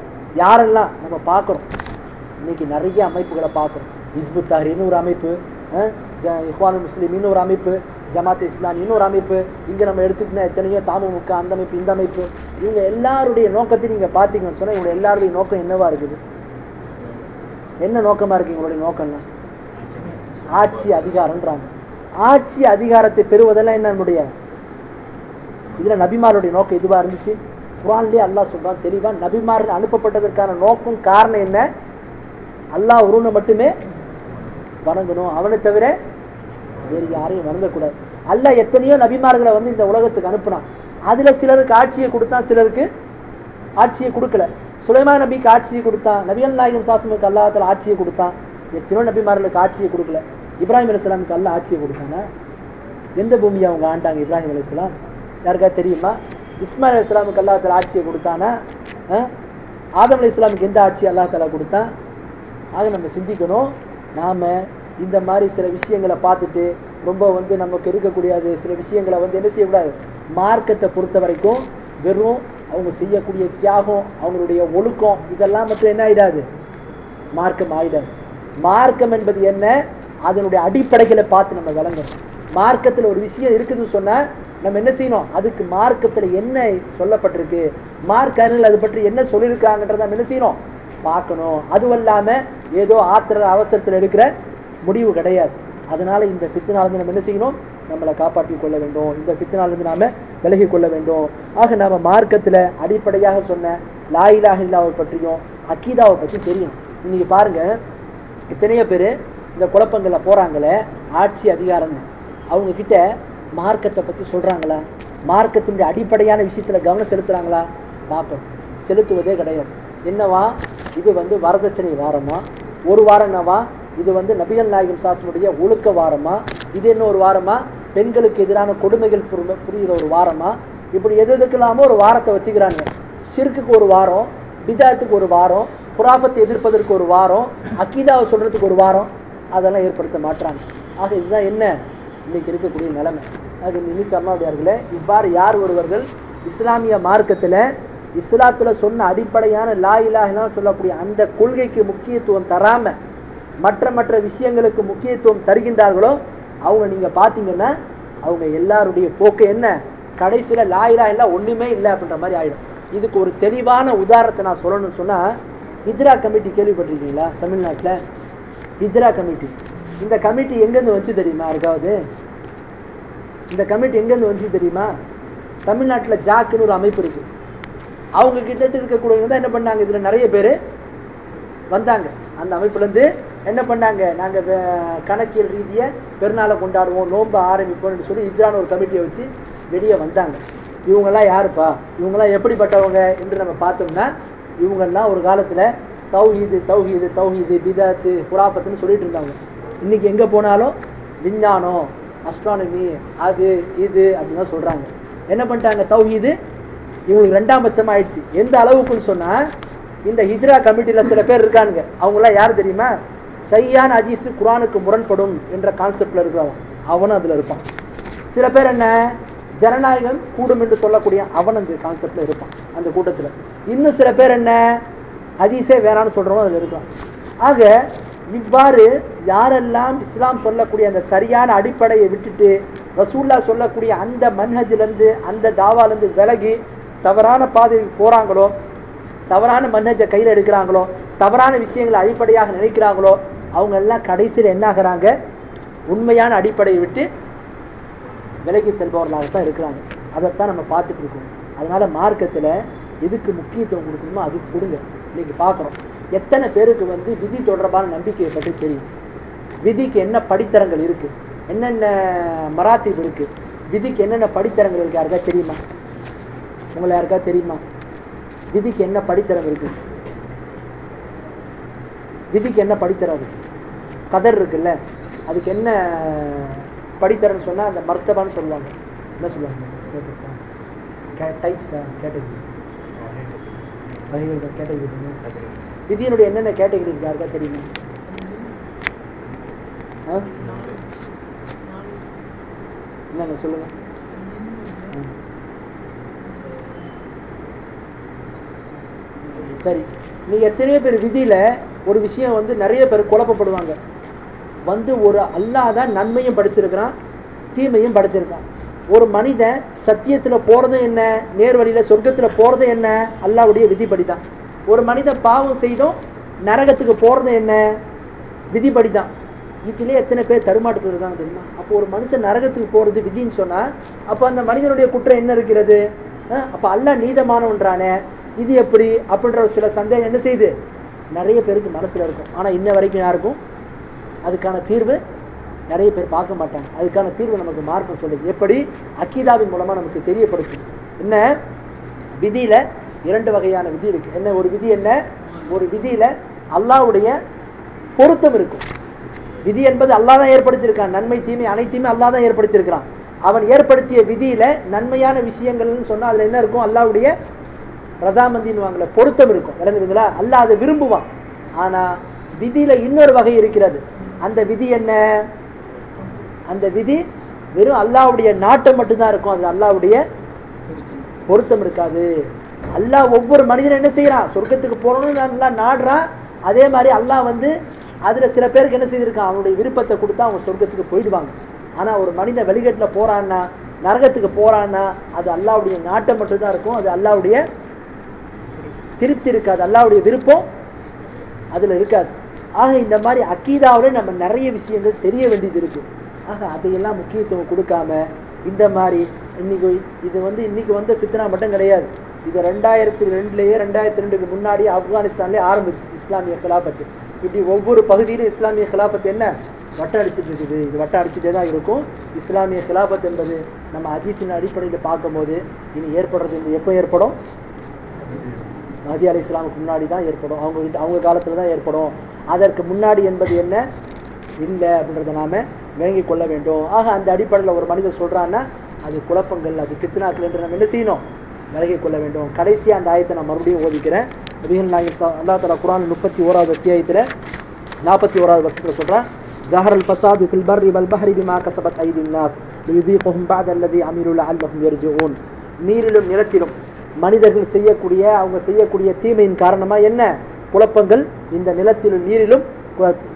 யாரெல்லாம் நம்ம பார்க்குறோம், இன்னைக்கு நிறைய அமைப்புகளை பார்க்குறோம். ஹிஸ்புத் தஹ்ரீர்னு ஒரு அமைப்பு, இஹ்வானுல் முஸ்லிமீன் ஒரு அமைப்பு, ஜமாத் இஸ்லாமி இன்னொரு அமைப்பு, இங்கே நம்ம எடுத்துக்கிட்டா எத்தனையோ தாமுக அந்த அமைப்பு இந்த அமைப்பு. இவங்க எல்லாருடைய நோக்கத்தை நீங்கள் பார்த்தீங்கன்னு சொன்னால் இவங்க எல்லாருடைய நோக்கம் என்னவா இருக்குது? என்ன நோக்கமாக இருக்குது இவங்களுடைய நோக்கம்னா? ஆட்சி அதிகாரம்ன்றாங்க. ஆட்சி அதிகாரத்தை பெறுவதெல்லாம் என்ன நம்முடைய இதில் நபிமாருடைய நோக்கம் இதுவாக இருந்துச்சு. குர்ஆன்லேயே அல்லாஹ் சொல்றான் தெளிவா, நபிமார்கள் அனுப்பப்பட்டதற்கான நோக்கம் காரணம் என்ன? அல்லாஹ் ஒருவனை மட்டுமே வணங்கணும், அவனை தவிர வேறு யாரையும் வணங்கக்கூடாது. அல்லாஹ் எத்தனையோ நபிமார்களை வந்து இந்த உலகத்துக்கு அனுப்புனான். அதுல சிலருக்கு ஆட்சியை கொடுத்தான், சிலருக்கு ஆட்சியை கொடுக்கல. சுலைமான் நபிக்கு ஆட்சியை கொடுத்தான், நபிகள் நாயகம் சாசனுக்கு அல்லாஹ்வுத்தாலா ஆட்சியை கொடுத்தான். எத்தனோ நபிமார்களுக்கு ஆட்சியை கொடுக்கல. இப்ராஹிம் அலைஹிஸ்ஸலாமுக்கு அல்லாஹ் ஆட்சியை கொடுத்தாங்க. எந்த பூமியை அவங்க ஆண்டாங்க இப்ராஹிம் அலைஹிஸ்ஸலாம்? யாருக்கா தெரியுமா? இஸ்மாயில் அலைஹிஸ்ஸலாமுக்கு அல்லாஹ் தஆலா ஆட்சியை கொடுத்தானா? ஆதம் அலைஹிஸ்ஸலாமுக்கு எந்த ஆட்சி அல்லாஹ் தஆலா கொடுத்தான்? ஆக நம்ம சிந்திக்கணும். நாம் இந்த மாதிரி சில விஷயங்களை பார்த்துட்டு ரொம்ப நமக்கு இருக்கக்கூடிய சில விஷயங்களை என்ன செய்யக்கூடாது. மார்க்கத்தை பொறுத்த வரைக்கும் வெறும் அவங்க செய்யக்கூடிய தியாகம், அவங்களுடைய ஒழுக்கம், இதெல்லாம் மட்டும் என்ன ஆயிடாது, மார்க்கம் ஆயிடாது. மார்க்கம் என்பது என்ன, அதனுடைய அடிப்படைகளை பார்த்து நம்ம விளங்கணும். மார்க்கத்தில் ஒரு விஷயம் இருக்குதுன்னு சொன்னால் நம்ம என்ன செய்யணும், அதுக்கு மார்க்கத்தில் என்ன சொல்லப்பட்டிருக்கு, மார்க்கர்கள் அது பற்றி என்ன சொல்லியிருக்காங்கன்றத நம்ம என்ன செய்யணும், பார்க்கணும். அதுவும் இல்லாமல் ஏதோ ஆத்திர அவசரத்தில் எடுக்கிற முடிவு கிடையாது. அதனால இந்த ஃபித்னாலிருந்து நம்ம என்ன செய்யணும், நம்மளை காப்பாற்றி கொள்ள வேண்டும். இந்த ஃபித்னாலிருந்து நாம விலகி கொள்ள வேண்டும். ஆக நாம மார்க்கத்தில் அடிப்படையாக சொன்ன லா இலாஹ இல்லல்லாஹ் பற்றியும் அக்கீதாவை பற்றி தெரியும். இன்னைக்கு பாருங்க, எத்தனையோ பேர் இந்த குழப்பங்களில் போறாங்களே, ஆட்சி அதிகாரம்னு, அவங்க கிட்ட மார்க்கத்தை பற்றி சொல்றாங்களா, மார்க்கத்தினுடைய அடிப்படையான விஷயத்துல கவனம் செலுத்துறாங்களா? பார்ப்போம், செலுத்துவதே கிடையாது. என்னவா இது வரதட்சணை வாரமா, ஒரு வாரம் என்னவா இது நபிகள் நாயகம் சாஸ்தினுடைய ஒழுக்க வாரமா, இது என்ன ஒரு வாரமா, பெண்களுக்கு எதிரான கொடுமைகள் புரிகிற ஒரு வாரமா, இப்படி எதுக்கெல்லாமோ ஒரு வாரத்தை வச்சுக்கிறாங்க. ஷிர்க்குக்கு ஒரு வாரம், பிதாத்துக்கு ஒரு வாரம், குராபத்தை எதிர்ப்பதற்கு ஒரு வாரம், அக்கீதாவை சொல்றதுக்கு ஒரு வாரம், அதெல்லாம் ஏற்படுத்த மாட்டாங்க. ஆக இதுதான் என்ன இன்னைக்கு இருக்கக்கூடிய நிலைமை. ஆக இன்னைக்கு அம்மாவுடையார்களே, இவ்வாறு யார் ஒருவர்கள் இஸ்லாமிய மார்க்கத்தில் இஸ்லாத்தில் சொன்ன அடிப்படையான லா இலாஹ இல்லல்லாஹ் சொல்லக்கூடிய அந்த கொள்கைக்கு முக்கியத்துவம் தராம மற்ற விஷயங்களுக்கு முக்கியத்துவம் தருகின்றார்களோ, அவங்க நீங்க பார்த்தீங்கன்னா அவங்க எல்லாருடைய போக்கு என்ன, கடைசியில் லா இலாஹ இல்லல்லாஹ் ஒண்ணுமே இல்லை அப்படின்ற மாதிரி ஆயிடும். இதுக்கு ஒரு தெளிவான உதாரணத்தை நான் சொல்லணும்னு சொன்னா, ஹிஜ்ரா கமிட்டி கேள்விப்பட்டிருக்கீங்களா? தமிழ்நாட்டில் ஹிஜ்ரா கமிட்டி, இந்த கமிட்டி எங்கேருந்து வந்துச்சு தெரியுமா? யாருக்காவது இந்த கமிட்டி எங்கேருந்து வந்துச்சு தெரியுமா? தமிழ்நாட்டில் ஜாக்குன்னு ஒரு அமைப்பு இருக்கு. அவங்க கிட்ட இருக்கக்கூடியவங்க தான் என்ன பண்ணாங்க, இதுல நிறைய பேர் வந்தாங்க. அந்த அமைப்புலேருந்து என்ன பண்ணாங்க, நாங்கள் கணக்கியல் ரீதியை பெருநாளை கொண்டாடுவோம், நோன்பு ஆரம்பிப்போம்னு சொல்லி ஹிஜ்ரான்னு ஒரு கமிட்டியை வச்சு வெளியே வந்தாங்க. இவங்கெல்லாம் யாருப்பா, இவங்கெல்லாம் எப்படிப்பட்டவங்க என்று நம்ம பார்த்தோம்னா, இவங்கெல்லாம் ஒரு காலத்தில் தௌஹீது தௌஹீது தௌஹீது பிதாத்து குராபத்துன்னு சொல்லிட்டு இருந்தாங்க. இன்னைக்கு எங்கே போனாலும் விஞ்ஞானம், அஸ்ட்ரானமி, அது இது அப்படின்னு தான் சொல்கிறாங்க. என்ன பண்ணிட்டாங்க, தௌஹீது இவங்களுக்கு 2ஆம் பட்சம் ஆயிடுச்சு. எந்த அளவுக்குன்னு சொன்னால், இந்த ஹிஜ்ரா கமிட்டியில் சில பேர் இருக்கானுங்க. அவங்களாம் யார் தெரியுமா, சையான ஹதீஸ் குர்ஆனுக்கு முரண்படும் என்ற கான்செப்டில் இருக்கிறவன், அவனும் அதில் இருப்பான். சில பேர் என்ன, ஜனநாயகம் கூடும் என்று சொல்லக்கூடிய அவன் அந்த கான்செப்டில் இருப்பான் அந்த கூட்டத்தில். இன்னும் சில பேர் என்ன, ஹதீஸே வேணான்னு சொல்கிறவன் அதில் இருக்கான். ஆக இவ்வாறு யாரெல்லாம் இஸ்லாம் சொல்லக்கூடிய அந்த சரியான அடிப்படையை விட்டுட்டு ரசூல்லா சொல்லக்கூடிய அந்த மன்ஹஜிலேருந்து அந்த தாவாலேருந்து விலகி தவறான பாதைக்கு போகிறாங்களோ, தவறான மன்ஹஜை கையில் எடுக்கிறாங்களோ, தவறான விஷயங்களை அடிப்படையாக நினைக்கிறாங்களோ, அவங்க எல்லாம் கடைசியில் என்ன ஆகிறாங்க, உண்மையான அடிப்படையை விட்டு விலகி செல்பவர்களாகத்தான் இருக்கிறாங்க. அதைத்தான் நம்ம பார்த்துட்டு இருக்கோம். அதனால மார்க்கத்தில் எதுக்கு முக்கியத்துவம் கொடுக்கணுமோ அதுக்கு கொடுங்க. இன்னைக்கு பார்க்குறோம் எத்தனை பேருக்கு விதி தொடர்பான நம்பிக்கையை பற்றி தெரியும், விதிக்கு என்ன படித்தரங்கள் இருக்கு, என்னென்ன மராத்தீப் இருக்கு, விதிக்கு என்னென்ன படித்தரங்கள் இருக்கு, யாருக்கா தெரியுமா? உங்களை யாருக்கா தெரியுமா விதிக்கு என்ன படித்தரம் இருக்கு? விதிக்கு என்ன படித்தரம் இருக்கு? கதர் இருக்குல்ல, அதுக்கு என்ன படித்தரம்னு சொன்னால் அந்த மர்த்தபான்னு சொல்லுவாங்க. என்ன சொல்லுவாங்க? டைப்ஸா, கேட்டகரி, வகைகள் கேட்டகரி. விதியினுடைய என்னென்ன கேட்டகரி இருக்கு, யாருக்கா தெரியுமா? என்னென்ன சொல்லுங்க. சரி, நீங்கள் எத்தனையோ பேர் விதியில் ஒரு விஷயம் நிறைய பேர் குழப்பப்படுவாங்க. ஒரு அல்லாஹ் தான் நன்மையும் படிச்சிருக்கிறான், தீமையும் படிச்சிருக்கான். ஒரு மனிதன் சத்தியத்தில் போகிறதும் என்ன, நேர்வழியில் சொர்க்கத்தில் போகிறதும் என்ன, அல்லாஹ்வுடைய விதிப்படி தான். ஒரு மனிதன் பாவம் செய்தும் நரகத்துக்கு போகிறது என்ன, விதிப்படி தான். இதுலேயே எத்தனை பேர் தடுமாட்டத்தில் இருக்காங்க தெரியுமா? அப்போ ஒரு மனுஷன் நரகத்துக்கு போகிறது விதின்னு சொன்னால், அப்போ அந்த மனிதனுடைய குற்றம் என்ன இருக்கிறது? அப்போ அல்லாஹ் நீதமானவன்றானே, இது எப்படி அப்படின்ற ஒரு சில சந்தேகம் என்ன செய்யுது, நிறைய பேருக்கு மனசில் இருக்கும். ஆனால் இன்ன வரைக்கும் யாருக்கும் அதுக்கான தீர்வு நிறைய பேர் பார்க்க மாட்டாங்க. அதுக்கான தீர்வு நமக்கு மார்க்கம் சொல்லுது. எப்படி? அக்கீதாவின் மூலமாக நமக்கு தெரியப்படுத்தும். என்ன, விதியில் 2 வகையான விதி இருக்குது. என்ன ஒரு விதி, என்ன ஒரு விதியில் அல்லாஹ்வுடைய பொருத்தம் இருக்கும். விதி என்பது அல்லாஹ் தான் ஏற்படுத்தியிருக்கான். நன்மை தீமை அனைத்தையுமே அல்லாஹ் தான் ஏற்படுத்தியிருக்கிறான். அவன் ஏற்படுத்திய விதியில நன்மையான விஷயங்கள்னு சொன்னா அதுல என்ன இருக்கும்? அல்லாஹ்வுடைய ரதாமந்தின்னு வாங்கல பொருத்தம் இருக்கும். விளங்குதுங்களா? அல்லாஹ் அதை விரும்புவான். ஆனா விதியில இன்னொரு வகை இருக்கிறது. அந்த விதி என்ன? அந்த விதி வெறும் அல்லாஹ்வுடைய நாட்டம் மட்டும்தான் இருக்கும். அது அல்லாஹ்வுடைய பொருத்தம் இருக்காது. அல்லாஹ் ஒவ்வொரு மனிதனும் என்ன செய்யறான்? சொர்க்கத்துக்கு போகணும்னு நல்லா நாடுறான். அதே மாதிரி அல்லாஹ் வந்து அதுல சில பேருக்கு என்ன செய்திருக்கான்? அவனுடைய விருப்பத்தை கொடுத்தா அவங்க சொர்க்கத்துக்கு போயிடுவாங்க. ஆனா ஒரு மனிதன் வெளிக்கட்டுல போறான்னா, நரகத்துக்கு போறான்னா, அது அல்லாஹ்வுடைய நாட்டம் மட்டும்தான் இருக்கும். அது அல்லாஹ்வுடைய திருப்தி இருக்காது. அல்லாஹ்வுடைய விருப்பம் அதுல இருக்காது. ஆக இந்த மாதிரி அக்கீதாவில நம்ம நிறைய விஷயங்கள் தெரிய வேண்டியது இருக்கு. ஆக அதையெல்லாம் முக்கியத்துவம் கொடுக்காம இந்த மாதிரி இன்னைக்கு வந்து ஃபித்னா மட்டும் கிடையாது. இது 2002க்கு முன்னாடி ஆப்கானிஸ்தான்லேயே ஆரம்பிச்சு இஸ்லாமிய கிலாபத்து. இப்படி ஒவ்வொரு பகுதியிலும் இஸ்லாமிய கிலாபத்து என்ன வட்டம் அடிச்சுட்டு இருக்குது. இது வட்டம் அடிச்சுட்டே தான் இருக்கும். இஸ்லாமிய கிலாபத் என்பது நம்ம ஹதீஸின் அடிப்படையில் பார்க்கும்போது இனி ஏற்படுறது எப்போ ஏற்படும்? மஹ்தி அலைஹிஸ்ஸலாமுக்கு முன்னாடி தான் ஏற்படும். அவங்க காலத்தில் தான் ஏற்படும். அதற்கு முன்னாடி என்பது என்ன இல்லை அப்படின்றத நாம விளங்கிக் கொள்ள வேண்டும். ஆக அந்த அடிப்படையில் ஒரு மனிதர் சொல்றான்னா அது குழப்பங்கள், அது ஃபித்னாக்கள் என்று நம்ம என்ன செய்யணும்? விலகிக் கொள்ள வேண்டும். கடைசியாக அந்த ஆயத்தை நான் மறுபடியும் ஓதிக்கிறேன். அல்லாஹ் தஆலா குர்ஆன் 31வது அத்தியாயத்தில் 41வது வசனத்தில் சொல்றான், ظهر الفساد في البر والبحر بما كسبت أيدي الناس ليذيقهم بعد الذي عملوا لعلهم يرجعون. நீரிலும் நிலத்திலும் மனிதர்கள் அவங்க செய்யக்கூடிய தீமையின் காரணமா என்ன குழப்பங்கள் இந்த நிலத்திலும் நீரிலும்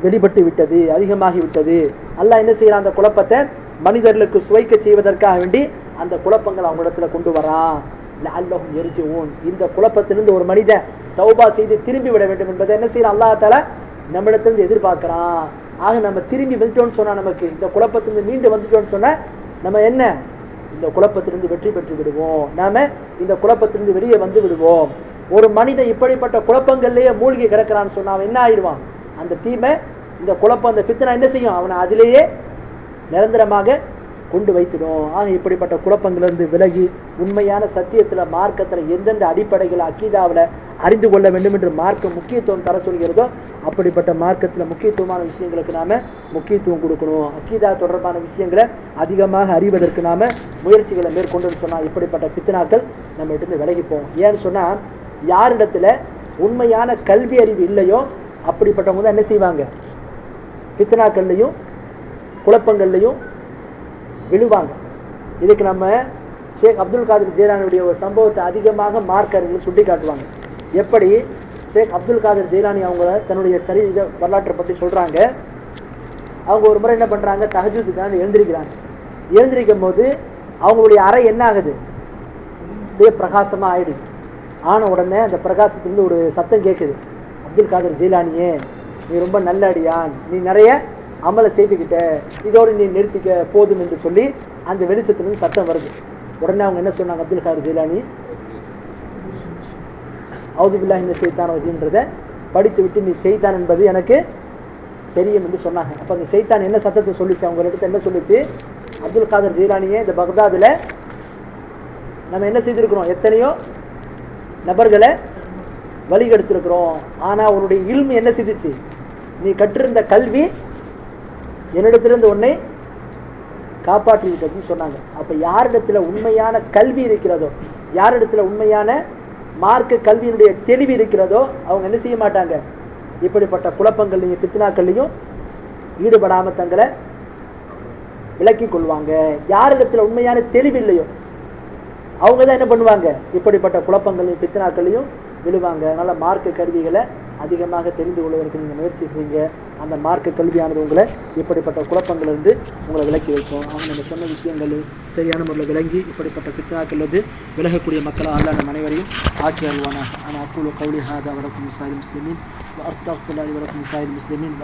வெளிப்பட்டு விட்டது, அதிகமாகி விட்டது. அல்லாஹ் என்ன செய்யறான்? அந்த குழப்பத்தை மனிதர்களுக்கு சுவைக்க செய்வதற்காக வேண்டி அந்த குழப்பங்கள் அவங்க இடத்துல கொண்டு வரான். லஅல்லஹும் யர்ஜிஊன். இந்த குழப்பத்திலிருந்து ஒரு மனிதன் தௌபா செய்து திரும்பி விட வேண்டும் என்பதை என்ன செய்யறான்? அல்லாஹ் தஆலா நம்மிடத்திலிருந்து எதிர்பார்க்கிறான். ஆக நம்ம திரும்பி வந்துட்டோம்னு சொன்னா, நமக்கு இந்த குழப்பத்திலிருந்து மீண்டு வந்துட்டோம்னு சொன்னா நம்ம என்ன இந்த குழப்பத்திலிருந்து வெற்றி பெற்று விடுவோம். நாம இந்த குழப்பத்திலிருந்து வெளியே வந்து விடுவோம். ஒரு மனிதன் இப்படிப்பட்ட குழப்பங்கள்லயே மூழ்கி கிடக்கிறான்னு சொன்னா அவன் என்ன ஆயிடுவான்? அந்த தீமை, இந்த குழப்பம், அந்த ஃபித்னா என்ன செய்யும்? அவனை அதிலேயே நிரந்தரமாக கொண்டு வைத்திடும். ஆக இப்படிப்பட்ட குழப்பங்களிலிருந்து விலகி உண்மையான சத்தியத்துல மார்க்கத்துல எந்தெந்த அடிப்படைகள் அக்கீதாவில் அறிந்து கொள்ள வேண்டும் என்று மார்க்கம் முக்கியத்துவம் தர சொல்கிறதோ அப்படிப்பட்ட மார்க்கத்துல முக்கியத்துவமான விஷயங்களுக்கு நாம முக்கியத்துவம் கொடுக்கணும். அக்கீதா தொடர்பான விஷயங்களை அதிகமாக அறிவதற்கு நாம முயற்சிகளை மேற்கொண்டு சொன்னா இப்படிப்பட்ட ஃபித்னாக்கள் நம்ம இருந்து விலகிப்போம். ஏன்னு சொன்னா யாரிடத்துல உண்மையான கல்வி அறிவு இல்லையோ அப்படிப்பட்டவங்க தான் என்ன செய்வாங்க? ஃபித்னாக்கள்லையும் குழப்பங்கள்லையும் விழுவாங்க. இதுக்கு நம்ம ஷேக் அப்துல் காதிர் ஜெயிலானியுடைய ஒரு சம்பவத்தை அதிகமாக மார்க்கர்கள் சுட்டி காட்டுவாங்க. எப்படி ஷேக் அப்துல் காதிர் ஜெயிலானி அவங்க தன்னுடைய சரீர வரலாற்றை பற்றி சொல்றாங்க. அவங்க ஒரு முறை என்ன பண்றாங்க? தஹஜ்ஜுதுக்காக எழுந்திருக்கிறாங்க. எழுந்திருக்கும் போது அவங்களுடைய அறை என்ன ஆகுது? அப்படியே பிரகாசமா ஆயிடுது. ஆன உடனே அந்த பிரகாசத்திலிருந்து ஒரு சத்தம் கேட்குது, அப்துல் காதிர் ஜெயிலானியே, நீ ரொம்ப நல்ல அடியான், நீ நிறைய அமலை செய்துக்கிட்ட, இதோடு நீ நிறுத்திக்க போதும் என்று சொல்லி அந்த வெளிச்சத்திலிருந்து சத்தம் வருது. உடனே அவங்க என்ன சொன்னாங்க? அப்துல் காதிர் ஜெயிலானி அவுது பில்லாஹி மினஷ் ஷைத்தானிர் ரஜீம்ன்றதை படித்து விட்டு நீ ஷைத்தான் என்பது எனக்கு தெரியும் என்று சொன்னாங்க. அப்போ அந்த ஷைத்தான் என்ன சத்தத்தை சொல்லிச்சு? அவங்க இடத்துல என்ன சொல்லிச்சு? அப்துல் காதிர் ஜெயிலானியே, இந்த பக்தாதுல நம்ம என்ன செய்திருக்கிறோம்? எத்தனையோ நபர்களை வழிகெடுத்திருக்கிறோம். ஆனா உன்னுடைய இல்மு என்ன செய்துச்சு? நீ கற்றிருந்த கல்வி என்னிடத்திலிருந்து உன்னை காப்பாற்றி விட்டதுன்னு சொன்னாங்க. அப்ப யாரிடத்துல உண்மையான கல்வி இருக்கிறதோ, யாரிடத்துல உண்மையான மார்க்க கல்வியினுடைய தெளிவு இருக்கிறதோ அவங்க என்ன செய்ய மாட்டாங்க? இப்படிப்பட்ட குழப்பங்கள்லையும் ஃபித்னாக்கள்லையும் ஈடுபடாம தங்களை விலக்கிக் கொள்வாங்க. யாரிடத்துல உண்மையான தெளிவு இல்லையோ அவங்க தான் என்ன பண்ணுவாங்க? இப்படிப்பட்ட குழப்பங்களையும் ஃபித்னாக்களையும் விழுவாங்க. அதனால மார்க்க கல்விகளை அதிகமாக தெரிந்து கொள்வதற்கு நீங்கள் முயற்சி செய்யுங்க. அந்த மார்க்க கல்வியானது உங்களை இப்படிப்பட்ட குழப்பங்களிலிருந்து உங்களை விலக்கி வைக்கும். அவங்க நம்ம சொன்ன விஷயங்கள் சரியான முறையில் விளங்கி இப்படிப்பட்ட ஃபித்னாக்களிலிருந்து விலகக்கூடிய மக்களாக அல்லாஹ் நம் அனைவரையும் ஆக்கி அருள்வானாக. ஆனால் அக்கூலு கௌலி ஹாதா வலக்கும் சாயில் முஸ்லிமீன் வ அஸ்தக்ஃபிருல்லாஹி வலக்கும் சாயில் முஸ்லிமீன்.